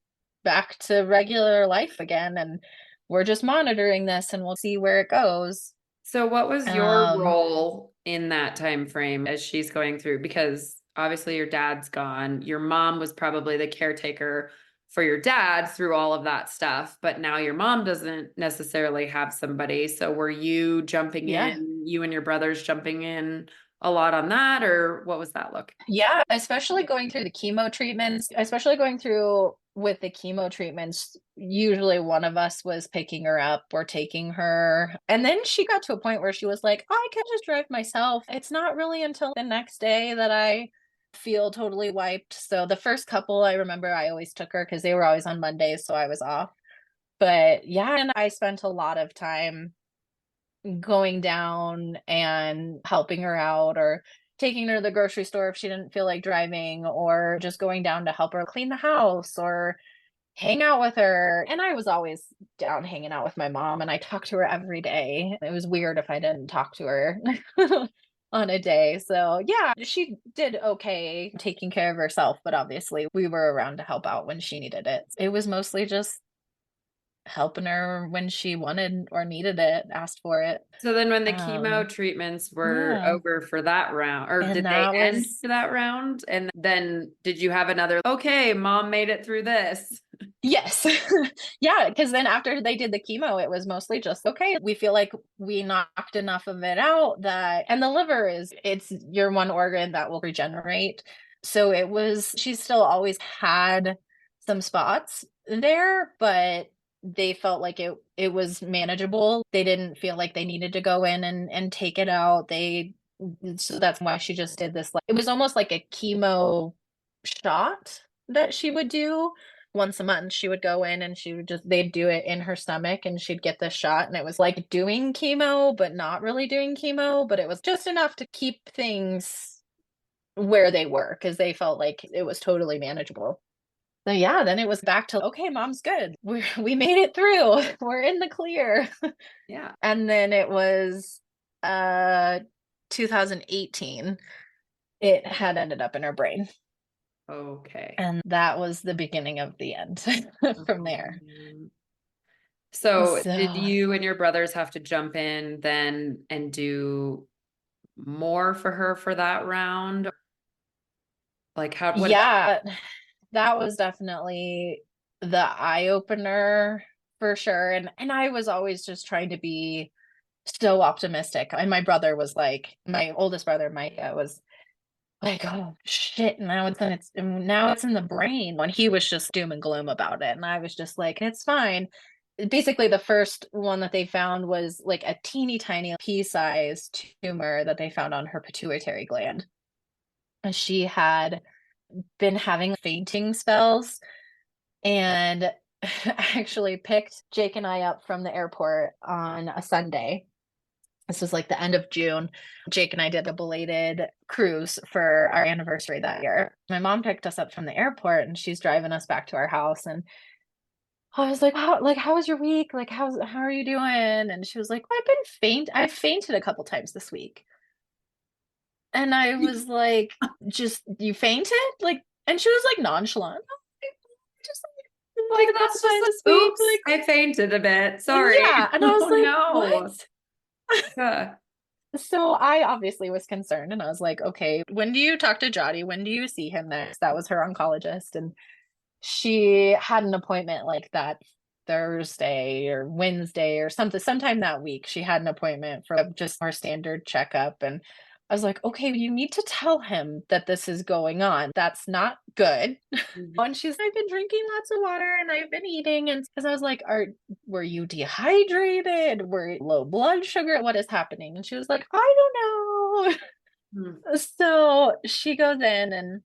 back to regular life again. And we're just monitoring this and we'll see where it goes. So what was your role in that time frame as she's going through? Because obviously your dad's gone. Your mom was probably the caretaker for your dad through all of that stuff, but now your mom doesn't necessarily have somebody. So were you jumping in, you and your brothers jumping in a lot on that, or what was that look? Yeah, especially going through the chemo treatments, especially going through with the chemo treatments, usually one of us was picking her up or taking her. And then she got to a point where she was like, I can just drive myself. It's not really until the next day that I feel totally wiped. So the first couple, I remember I always took her because they were always on Mondays, so I was off. But yeah, and I spent a lot of time going down and helping her out, or taking her to the grocery store if she didn't feel like driving, or just going down to help her clean the house or hang out with her. And I was always down hanging out with my mom, and I talked to her every day. It was weird if I didn't talk to her on a day. So yeah, she did okay taking care of herself, but obviously we were around to help out when she needed it. It was mostly just helping her when she wanted or needed it, asked for it. So then when the chemo treatments were over for that round, or did they end for that round? And then did you have another, okay, mom made it through this? Yes. Yeah, because then after they did the chemo, it was mostly just, okay, we feel like we knocked enough of it out and the liver it's your one organ that will regenerate. So she still always had some spots there, but they felt like it was manageable. They didn't feel like they needed to go in and take it out. So that's why she just did this. It was almost like a chemo shot that she would do once a month. She would go in and they'd do it in her stomach, and she'd get this shot, and it was like doing chemo, but not really doing chemo, but it was just enough to keep things where they were, because they felt like it was totally manageable. So yeah, then it was back to, okay, mom's good. We made it through. We're in the clear. Yeah. And then it was 2018. It had ended up in her brain. Okay. And that was the beginning of the end from there. So did you and your brothers have to jump in then and do more for her for that round? Like that was definitely the eye opener for sure. And I was always just trying to be so optimistic. And my brother was like, my oldest brother, Micah, was like, oh shit, now it's in the brain. When he was just doom and gloom about it. And I was just like, it's fine. basically the first one that they found was like a teeny tiny pea-sized tumor that they found on her pituitary gland. And she had been having fainting spells, and actually picked Jake and I up from the airport on a Sunday. This was like the end of June. Jake and I did a belated cruise for our anniversary that year. My mom picked us up from the airport and she's driving us back to our house. And I was like, how was your week? Like, how are you doing? And she was like, I've fainted a couple times this week. And I was like, just, you fainted? Like, and she was like nonchalant. Just Like, that's just this like, week. oops, Like, I fainted a bit. Sorry. yeah. And I was like, no. what? Yeah. So I obviously was concerned and I was like, okay, when do you talk to Jotty? When do you see him next? That was her oncologist. And she had an appointment like that Thursday or Wednesday or something, sometime that week. She had an appointment for just our standard checkup. And I was like, okay, you need to tell him that this is going on. That's not good. And she's, I've been drinking lots of water and I've been eating. And because I was like, were you dehydrated? Were you low blood sugar? What is happening? And she was like, I don't know. So she goes in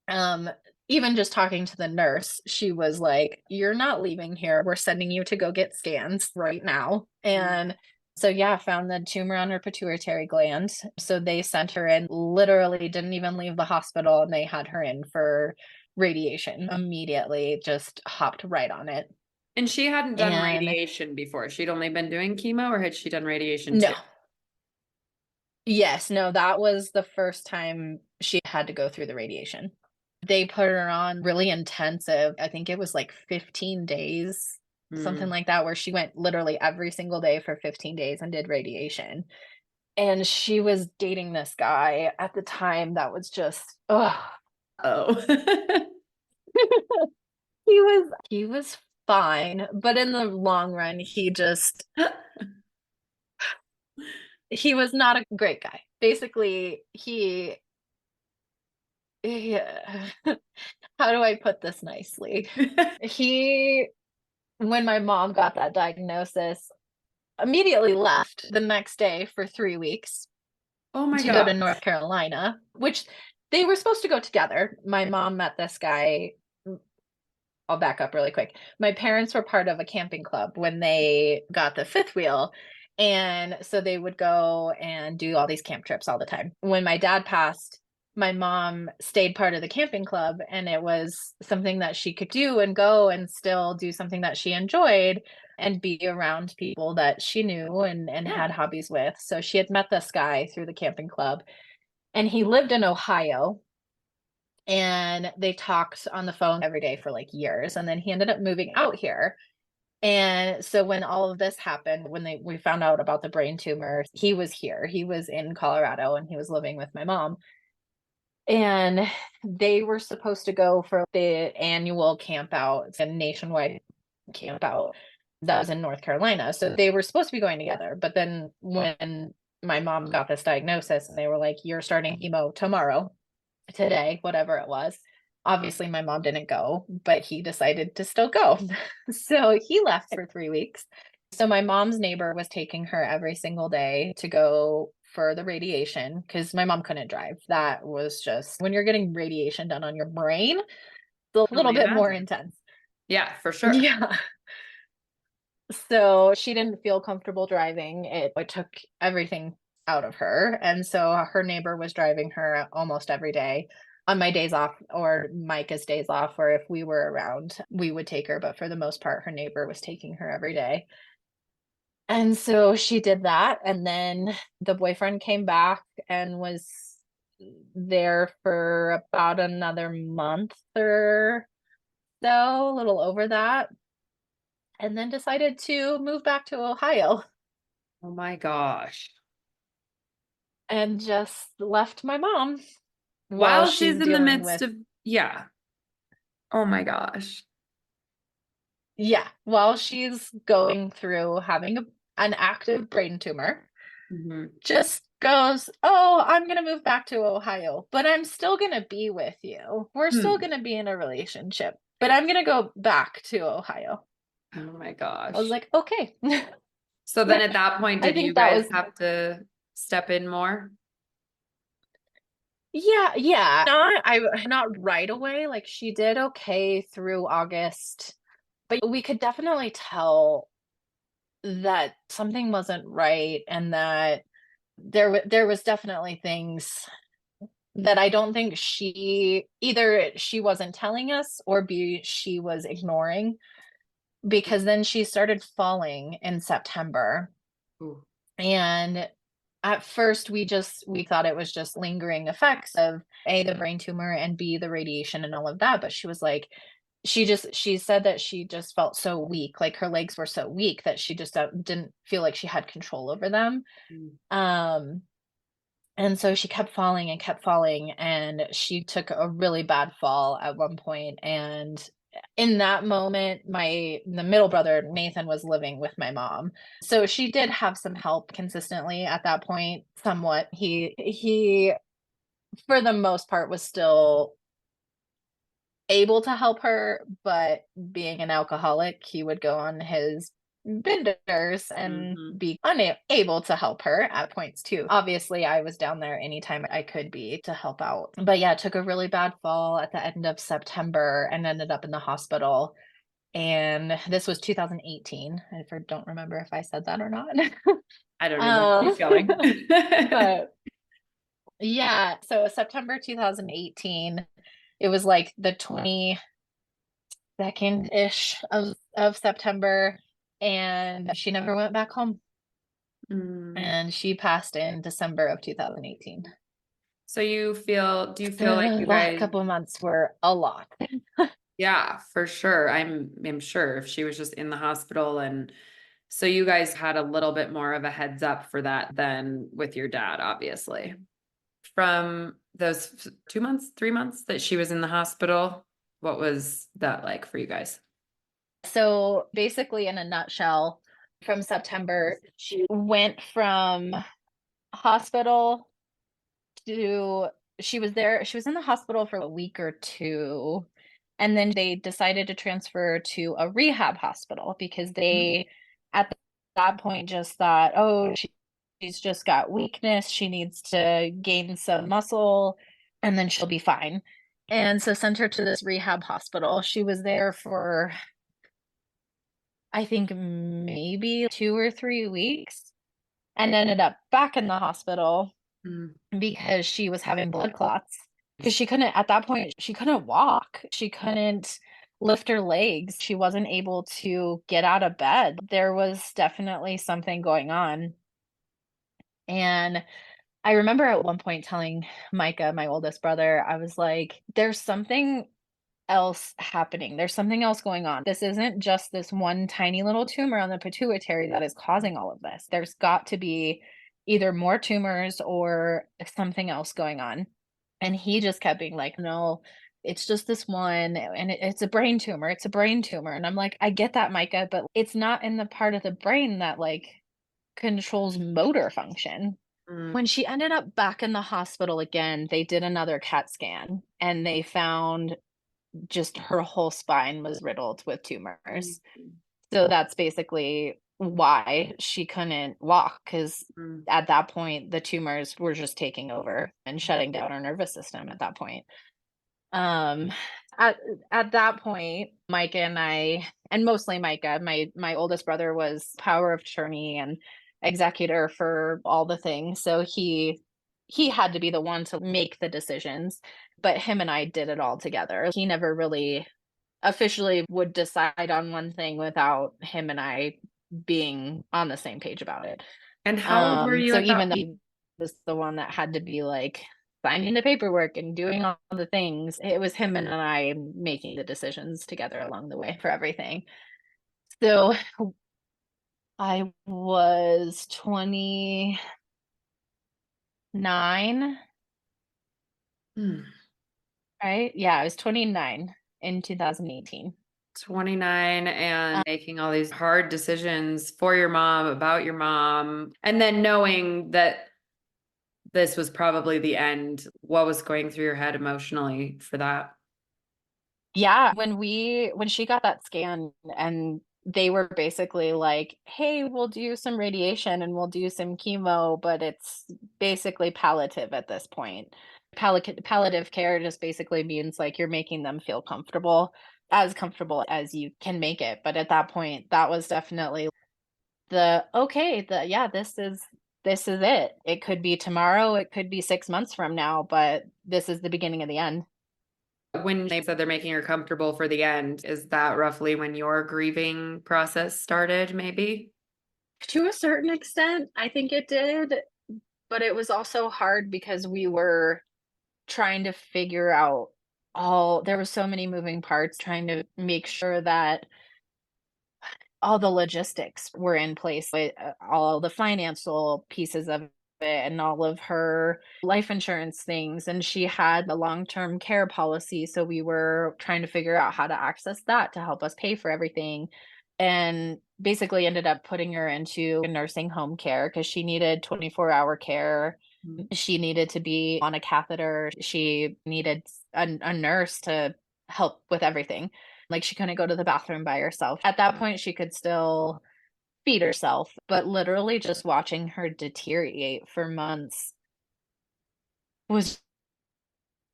and even just talking to the nurse, she was like, you're not leaving here. We're sending you to go get scans right now. And so, yeah, found the tumor on her pituitary gland. So they sent her in, literally didn't even leave the hospital, and they had her in for radiation immediately, just hopped right on it. And she hadn't done radiation before. She'd only been doing chemo, or had she done radiation too? Yes, no, that was the first time she had to go through the radiation. They put her on really intensive, I think it was like 15 days, something like that, where she went literally every single day for 15 days and did radiation. And she was dating this guy at the time that was just, oh. He was fine, but in the long run, he was not a great guy. Basically, how do I put this nicely? When my mom got that diagnosis, immediately left the next day for 3 weeks. Oh my God. To go to North Carolina, which they were supposed to go together. My mom met this guy. I'll back up really quick. My parents were part of a camping club when they got the fifth wheel. And so they would go and do all these camp trips all the time. When my dad passed, my mom stayed part of the camping club, and it was something that she could do and go and still do something that she enjoyed and be around people that she knew and had hobbies with. So she had met this guy through the camping club, and he lived in Ohio, and they talked on the phone every day for like years. And then he ended up moving out here. And so when all of this happened, when we found out about the brain tumor, he was here. He was in Colorado and he was living with my mom. And they were supposed to go for the annual camp out. It's a nationwide camp out that was in North Carolina. So they were supposed to be going together. But then when my mom got this diagnosis and they were like, you're starting chemo tomorrow, today, whatever it was. Obviously, my mom didn't go, but he decided to still go. So he left for 3 weeks. So my mom's neighbor was taking her every single day to go for the radiation because my mom couldn't drive. That was just, when you're getting radiation done on your brain, it's a little bit more intense. Yeah, for sure. Yeah. So she didn't feel comfortable driving. It took everything out of her. And so her neighbor was driving her almost every day on my days off or Micah's days off, or if we were around, we would take her. But for the most part, her neighbor was taking her every day. And so she did that. And then the boyfriend came back and was there for about another month or so, a little over that. And then decided to move back to Ohio. Oh my gosh. And just left my mom while she's in the midst of, yeah. Oh my gosh. Yeah. While she's going through having an active brain tumor, just goes, oh, I'm going to move back to Ohio, but I'm still going to be with you. We're still going to be in a relationship, but I'm going to go back to Ohio. Oh my gosh. I was like, okay. So then at that point, I did you think that guys was, have to step in more? yeah. Not right away. Like she did okay through August, but we could definitely tell that something wasn't right and that there was definitely things that I don't think either she wasn't telling us or B, she was ignoring, because then she started falling in September. Ooh. And at first we thought it was just lingering effects of A, the brain tumor, and B, the radiation and all of that. But she was like, she said that she just felt so weak, like her legs were so weak that she just didn't feel like she had control over them. Mm. Um, and so she kept falling, and she took a really bad fall at one point. And in that moment, the middle brother, Nathan, was living with my mom. So she did have some help consistently at that point, somewhat. He for the most part was still able to help her, but being an alcoholic, he would go on his benders and Mhm. be unable to help her at points too. Obviously, I was down there anytime I could be to help out. But yeah, took a really bad fall at the end of September and ended up in the hospital. And this was 2018. I don't remember if I said that or not. I don't either. Keep going. But yeah, so September 2018, it was like the 22nd-ish of September, and she never went back home. Mm. And she passed in December of 2018. So do you feel like The you last guys, couple of months were a lot. yeah, for sure. I'm sure if she was just in the hospital, and so you guys had a little bit more of a heads up for that than with your dad, obviously. From those 2 months, 3 months that she was in the hospital, what was that like for you guys? So basically, in a nutshell, from September, she went from hospital to she was in the hospital for a week or two, and then they decided to transfer to a rehab hospital because they at that point just thought, oh, she's just got weakness, she needs to gain some muscle and then she'll be fine. And so sent her to this rehab hospital. She was there for, I think, maybe 2 or 3 weeks, and ended up back in the hospital Mm. because she was having blood clots. Because she couldn't, at that point, she couldn't walk. She couldn't lift her legs. She wasn't able to get out of bed. There was definitely something going on. And I remember at one point telling Micah, my oldest brother, I was like, there's something else happening. There's something else going on. This isn't just this one tiny little tumor on the pituitary that is causing all of this. There's got to be either more tumors or something else going on. And he just kept being like, no, it's just this one. And it's a brain tumor. It's a brain tumor. And I'm like, I get that, Micah, but it's not in the part of the brain that like controls motor function. Mm. When she ended up back in the hospital again, they did another CAT scan and they found just her whole spine was riddled with tumors. So that's basically why she couldn't walk, because Mm. at that point the tumors were just taking over and shutting down her nervous system at that point. Um at that point, Micah and I, and mostly Micah, my oldest brother, was power of attorney and executor for all the things. So he had to be the one to make the decisions, but him and I did it all together. He never really officially would decide on one thing without him and I being on the same page about it. And how old were you So at that even though he was the one that had to be like signing the paperwork and doing all the things, it was him and I making the decisions together along the way for everything. So I was 29, Hmm. right? Yeah, I was 29 in 2018. 29 and making all these hard decisions for your mom, about your mom, and then knowing that this was probably the end. What was going through your head emotionally for that? Yeah, when she got that scan and they were basically like, hey, we'll do some radiation and we'll do some chemo, but it's basically palliative at this point. Palliative care just basically means like you're making them feel comfortable as you can make it. But at that point, that was definitely yeah, this is it. It could be tomorrow, it could be 6 months from now, but this is the beginning of the end. When they said they're making her comfortable for the end, is that roughly when your grieving process started, maybe? To a certain extent, I think it did, but it was also hard because we were trying to figure out there were so many moving parts trying to make sure that all the logistics were in place, with all the financial pieces of it and all of her life insurance things. And she had a long-term care policy. So we were trying to figure out how to access that to help us pay for everything. And basically ended up putting her into nursing home care because she needed 24-hour care. She needed to be on a catheter. She needed a nurse to help with everything. Like, she couldn't go to the bathroom by herself. At that point, she could still feed herself, but literally just watching her deteriorate for months was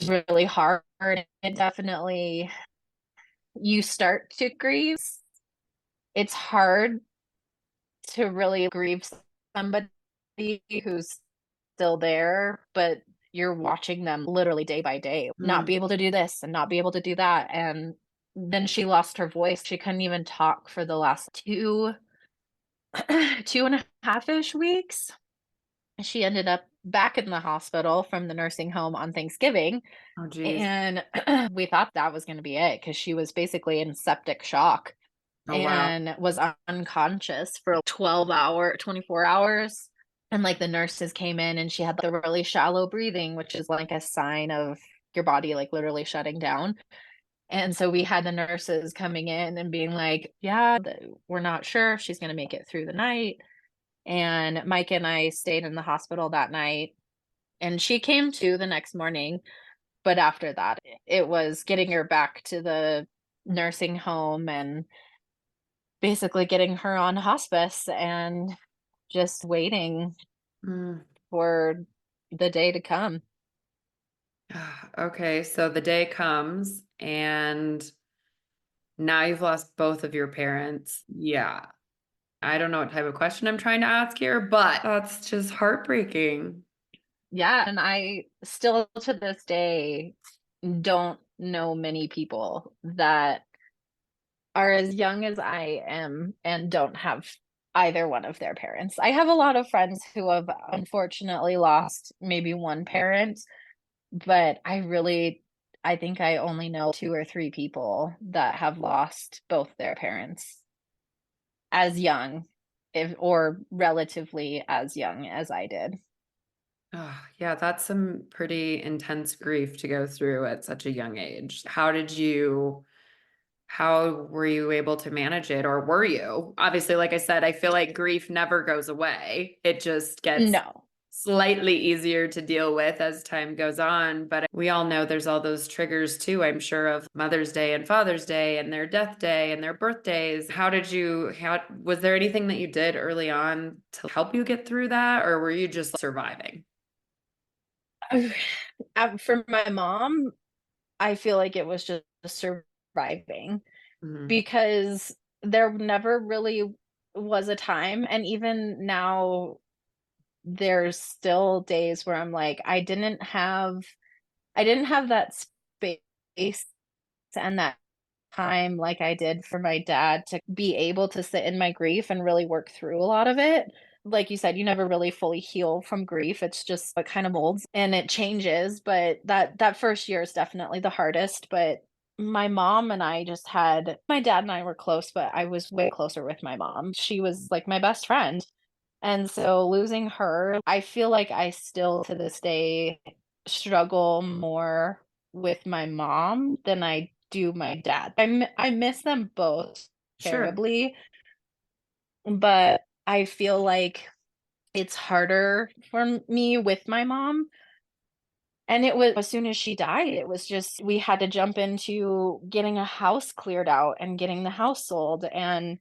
really hard. It definitely, you start to grieve. It's hard to really grieve somebody who's still there, but you're watching them literally day by day not be able to do this and not be able to do that. And then she lost her voice. She couldn't even talk for the last 2.5-ish weeks. She ended up back in the hospital from the nursing home on Thanksgiving. Oh, geez. And we thought that was going to be it because she was basically in septic shock Oh, wow. and was unconscious for 24 hours. And like the nurses came in and she had the really shallow breathing, which is like a sign of your body like literally shutting down. And so we had the nurses coming in and being like, yeah, we're not sure if she's going to make it through the night. And Mike and I stayed in the hospital that night, and she came to the next morning. But after that, it was getting her back to the nursing home and basically getting her on hospice and just waiting Mm. for the day to come. Okay, so the day comes and now you've lost both of your parents. Yeah. I don't know what type of question I'm trying to ask here, but that's just heartbreaking. Yeah. And I still to this day don't know many people that are as young as I am and don't have either one of their parents. I have a lot of friends who have unfortunately lost maybe one parent, but I think I only know 2 or 3 people that have lost both their parents as young, if or relatively as young as I did. Oh, yeah, that's some pretty intense grief to go through at such a young age. How were you able to manage it, or were you? Obviously, like I said, I feel like grief never goes away. It just gets No. slightly easier to deal with as time goes on. But we all know there's all those triggers too, I'm sure, of Mother's Day and Father's Day and their death day and their birthdays. Was there anything that you did early on to help you get through that, or were you just surviving? For my mom, I feel like it was just surviving Mhm. because there never really was a time, and even now there's still days where I'm like, I didn't have that space and that time like I did for my dad to be able to sit in my grief and really work through a lot of it. Like you said, you never really fully heal from grief. It's just what kind of molds and it changes, but that first year is definitely the hardest. But my mom and I just had my dad and I were close, but I was way closer with my mom. She was like my best friend. And so losing her, I feel like I still to this day struggle more with my mom than I do my dad. I miss them both Sure. terribly, but I feel like it's harder for me with my mom. And it was as soon as she died, it was just we had to jump into getting a house cleared out and getting the house sold. And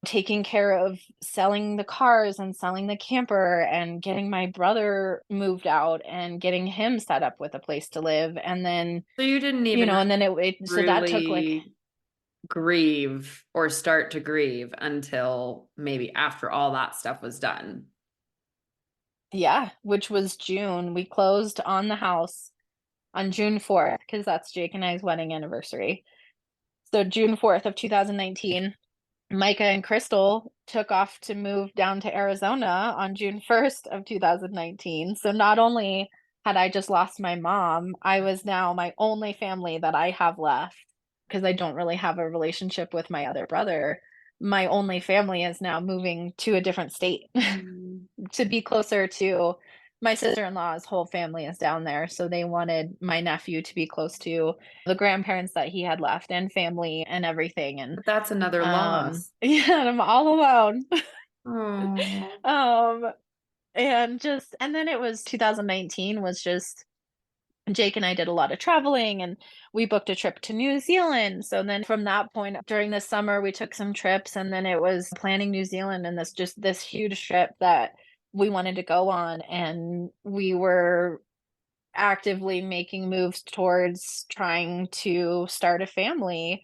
taking care of selling the cars and selling the camper and getting my brother moved out and getting him set up with a place to live. And then, So you didn't even and then so that took like, really grieve or start to grieve until maybe after all that stuff was done. yeah, which was June. We closed on the house on June 4th, because that's Jake and I's wedding anniversary. So June 4th of 2019, Micah and Crystal took off to move down to Arizona on June 1st of 2019. So not only had I just lost my mom, I was now my only family that I have left, because I don't really have a relationship with my other brother. My only family is now moving to a different state to be closer to my sister-in-law's whole family is down there. So they wanted my nephew to be close to the grandparents that he had left and family and everything. And But that's another loss. yeah, and I'm all alone. Oh. And then it was 2019 was just Jake and I did a lot of traveling, and we booked a trip to New Zealand. So then from that point during the summer, we took some trips, and then it was planning New Zealand and this huge trip that we wanted to go on. And we were actively making moves towards trying to start a family,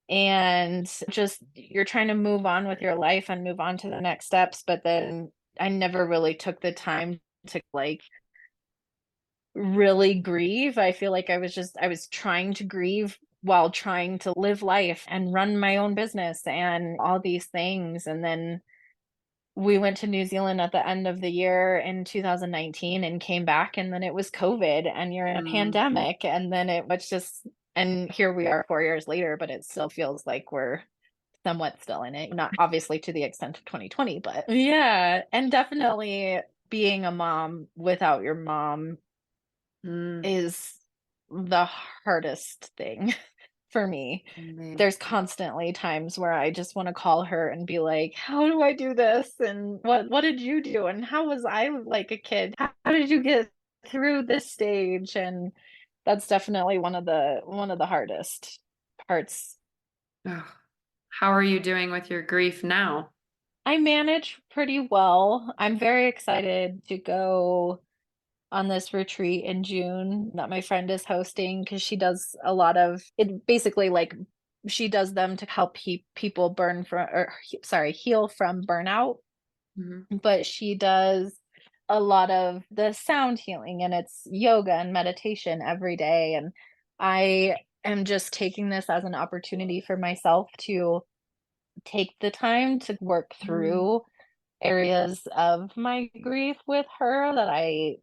and just you're trying to move on with your life and move on to the next steps. But then I never really took the time to like really grieve. I feel like I was trying to grieve while trying to live life and run my own business and all these things. And then we went to New Zealand at the end of the year in 2019 and came back, and then it was COVID and you're in a pandemic, and then it was just, and here we are 4 years later, but it still feels like we're somewhat still in it. Not obviously to the extent of 2020, but yeah. And definitely being a mom without your mom is the hardest thing for me. There's constantly times where I just want to call her and be like, how do I do this? And what did you do? And how was I like a kid? How did you get through this stage? And that's definitely one of the hardest parts. Oh. How are you doing with your grief now? I manage pretty well. I'm very excited to go on this retreat in June that my friend is hosting, because she does a lot of it, basically like she does them to help people heal from burnout. But she does a lot of the sound healing, and it's yoga and meditation every day. And I am just taking this as an opportunity for myself to take the time to work through areas of my grief with her that I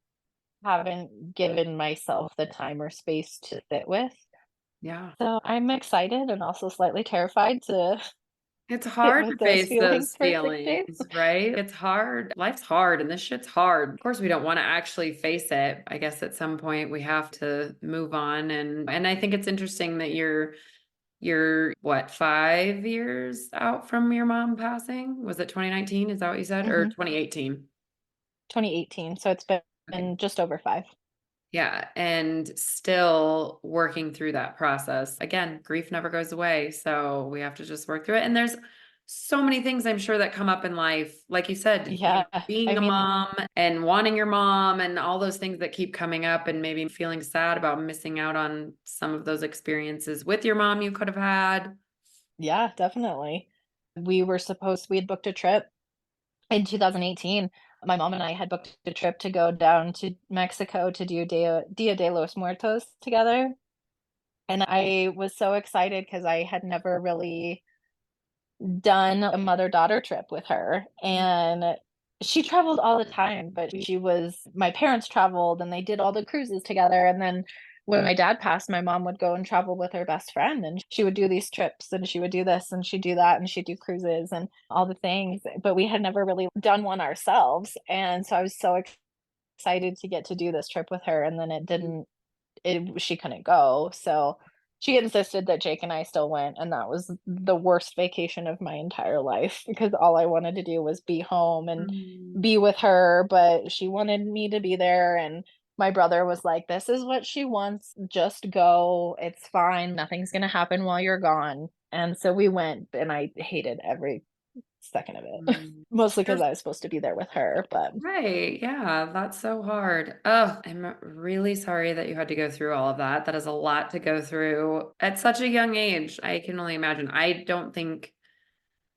haven't given myself the time or space to sit with. Yeah. So I'm excited and also slightly terrified to It's sit hard to with those face feelings those for 6 days. feelings, right? It's hard. Life's hard and this shit's hard. Of course, we don't want to actually face it. I guess at some point we have to move on. And I think it's interesting that you're what, 5 years out from your mom passing? Was it 2019? Is that what you said? Or 2018? 2018. So it's been just over 5. Yeah. And still working through that process. Again, grief never goes away. So we have to just work through it. And there's so many things I'm sure that come up in life. Like you said, Yeah. being a mom and wanting your mom and all those things that keep coming up, and maybe feeling sad about missing out on some of those experiences with your mom you could have had. Yeah, definitely. We had booked a trip in 2018. My mom and I had booked a trip to go down to Mexico to do Dia de los Muertos together. And I was so excited because I had never really done a mother-daughter trip with her. And she traveled all the time, but my parents traveled and they did all the cruises together. And then when my dad passed, my mom would go and travel with her best friend, and she would do these trips, and she would do this and she'd do that, and she'd do cruises and all the things. But we had never really done one ourselves. And so I was so excited to get to do this trip with her. And then she couldn't go. So she insisted that Jake and I still went, and that was the worst vacation of my entire life, because all I wanted to do was be home and be with her, but she wanted me to be there. And my brother was like, this is what she wants, just go, it's fine, nothing's gonna happen while you're gone. And so we went, and I hated every second of it. Mm. Mostly because I was supposed to be there with her, but Right. Yeah, that's so hard. Oh, I'm really sorry that you had to go through all of that. That is a lot to go through at such a young age. I can only imagine. I don't think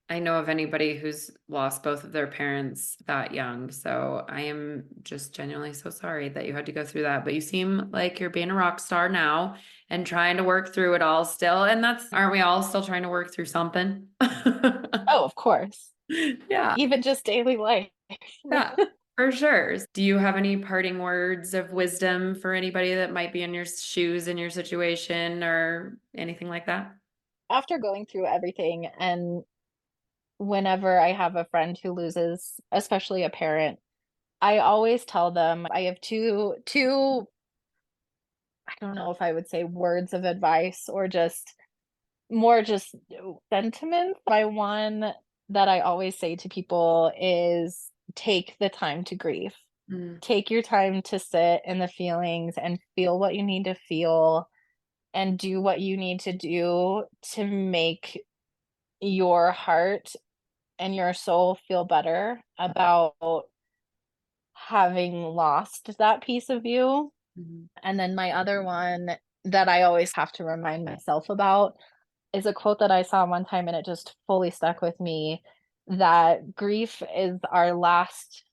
I know of anybody who's lost both of their parents that young. So I am just genuinely so sorry that you had to go through that. But you seem like you're being a rock star now and trying to work through it all still. And aren't we all still trying to work through something? oh, of course. Yeah. Even just daily life. Yeah, for sure. Do you have any parting words of wisdom for anybody that might be in your shoes in your situation or anything like that? After going through everything, and whenever I have a friend who loses, especially a parent, I always tell them I have two I don't know if I would say words of advice or just more just sentiment. By one that I always say to people is take the time to grieve. Mm, Take your time to sit in the feelings and feel what you need to feel and do what you need to do to make your heart and your soul feel better about having lost that piece of you. mhm. And then my other one that I always have to remind myself about is a quote that I saw one time and it just fully stuck with me, that grief is our last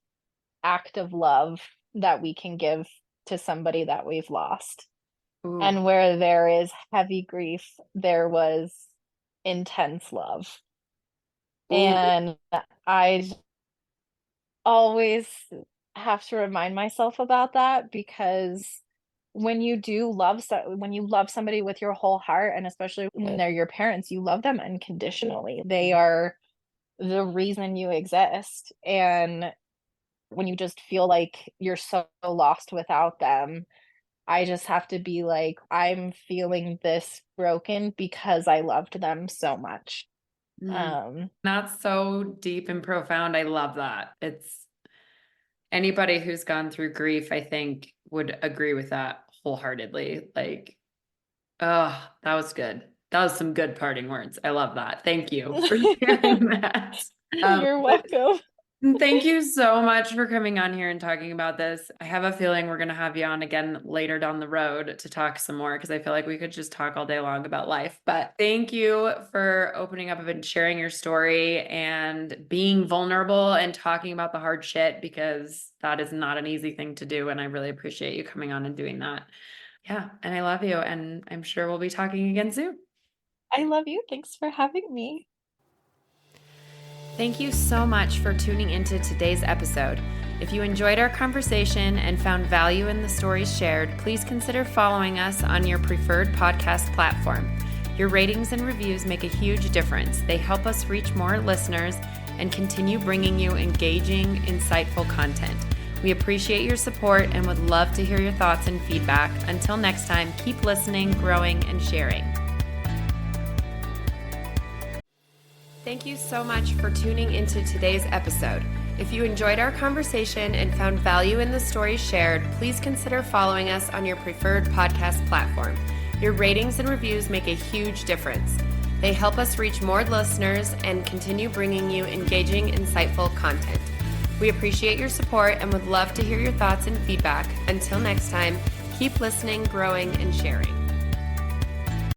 act of love that we can give to somebody that we've lost. Ooh, And where there is heavy grief, there was intense love. ooh, And I always have to remind myself about that because when you when you love somebody with your whole heart, and especially when they're your parents, you love them unconditionally. They are the reason you exist. And when you just feel like you're so lost without them, I just have to be like, I'm feeling this broken because I loved them so much. mm. Um, That's so deep and profound. I love that. It's anybody who's gone through grief, I think, would agree with that wholeheartedly. Like, oh, that was good. That was some good parting words. I love that. Thank you for sharing that. you're But welcome. thank you so much for coming on here and talking about this. I have a feeling we're going to have you on again later down the road to talk some more because I feel like we could just talk all day long about life. But thank you for opening up and sharing your story and being vulnerable and talking about the hard shit because that is not an easy thing to do. And I really appreciate you coming on and doing that. Yeah. And I love you. And I'm sure we'll be talking again soon. I love you. Thanks for having me. Thank you so much for tuning into today's episode. If you enjoyed our conversation and found value in the stories shared, please consider following us on your preferred podcast platform. Your ratings and reviews make a huge difference. They help us reach more listeners and continue bringing you engaging, insightful content. We appreciate your support and would love to hear your thoughts and feedback. Until next time, keep listening, growing, and sharing. Thank you so much for tuning into today's episode. If you enjoyed our conversation and found value in the stories shared, please consider following us on your preferred podcast platform. Your ratings and reviews make a huge difference. They help us reach more listeners and continue bringing you engaging, insightful content. We appreciate your support and would love to hear your thoughts and feedback. Until next time, keep listening, growing, and sharing.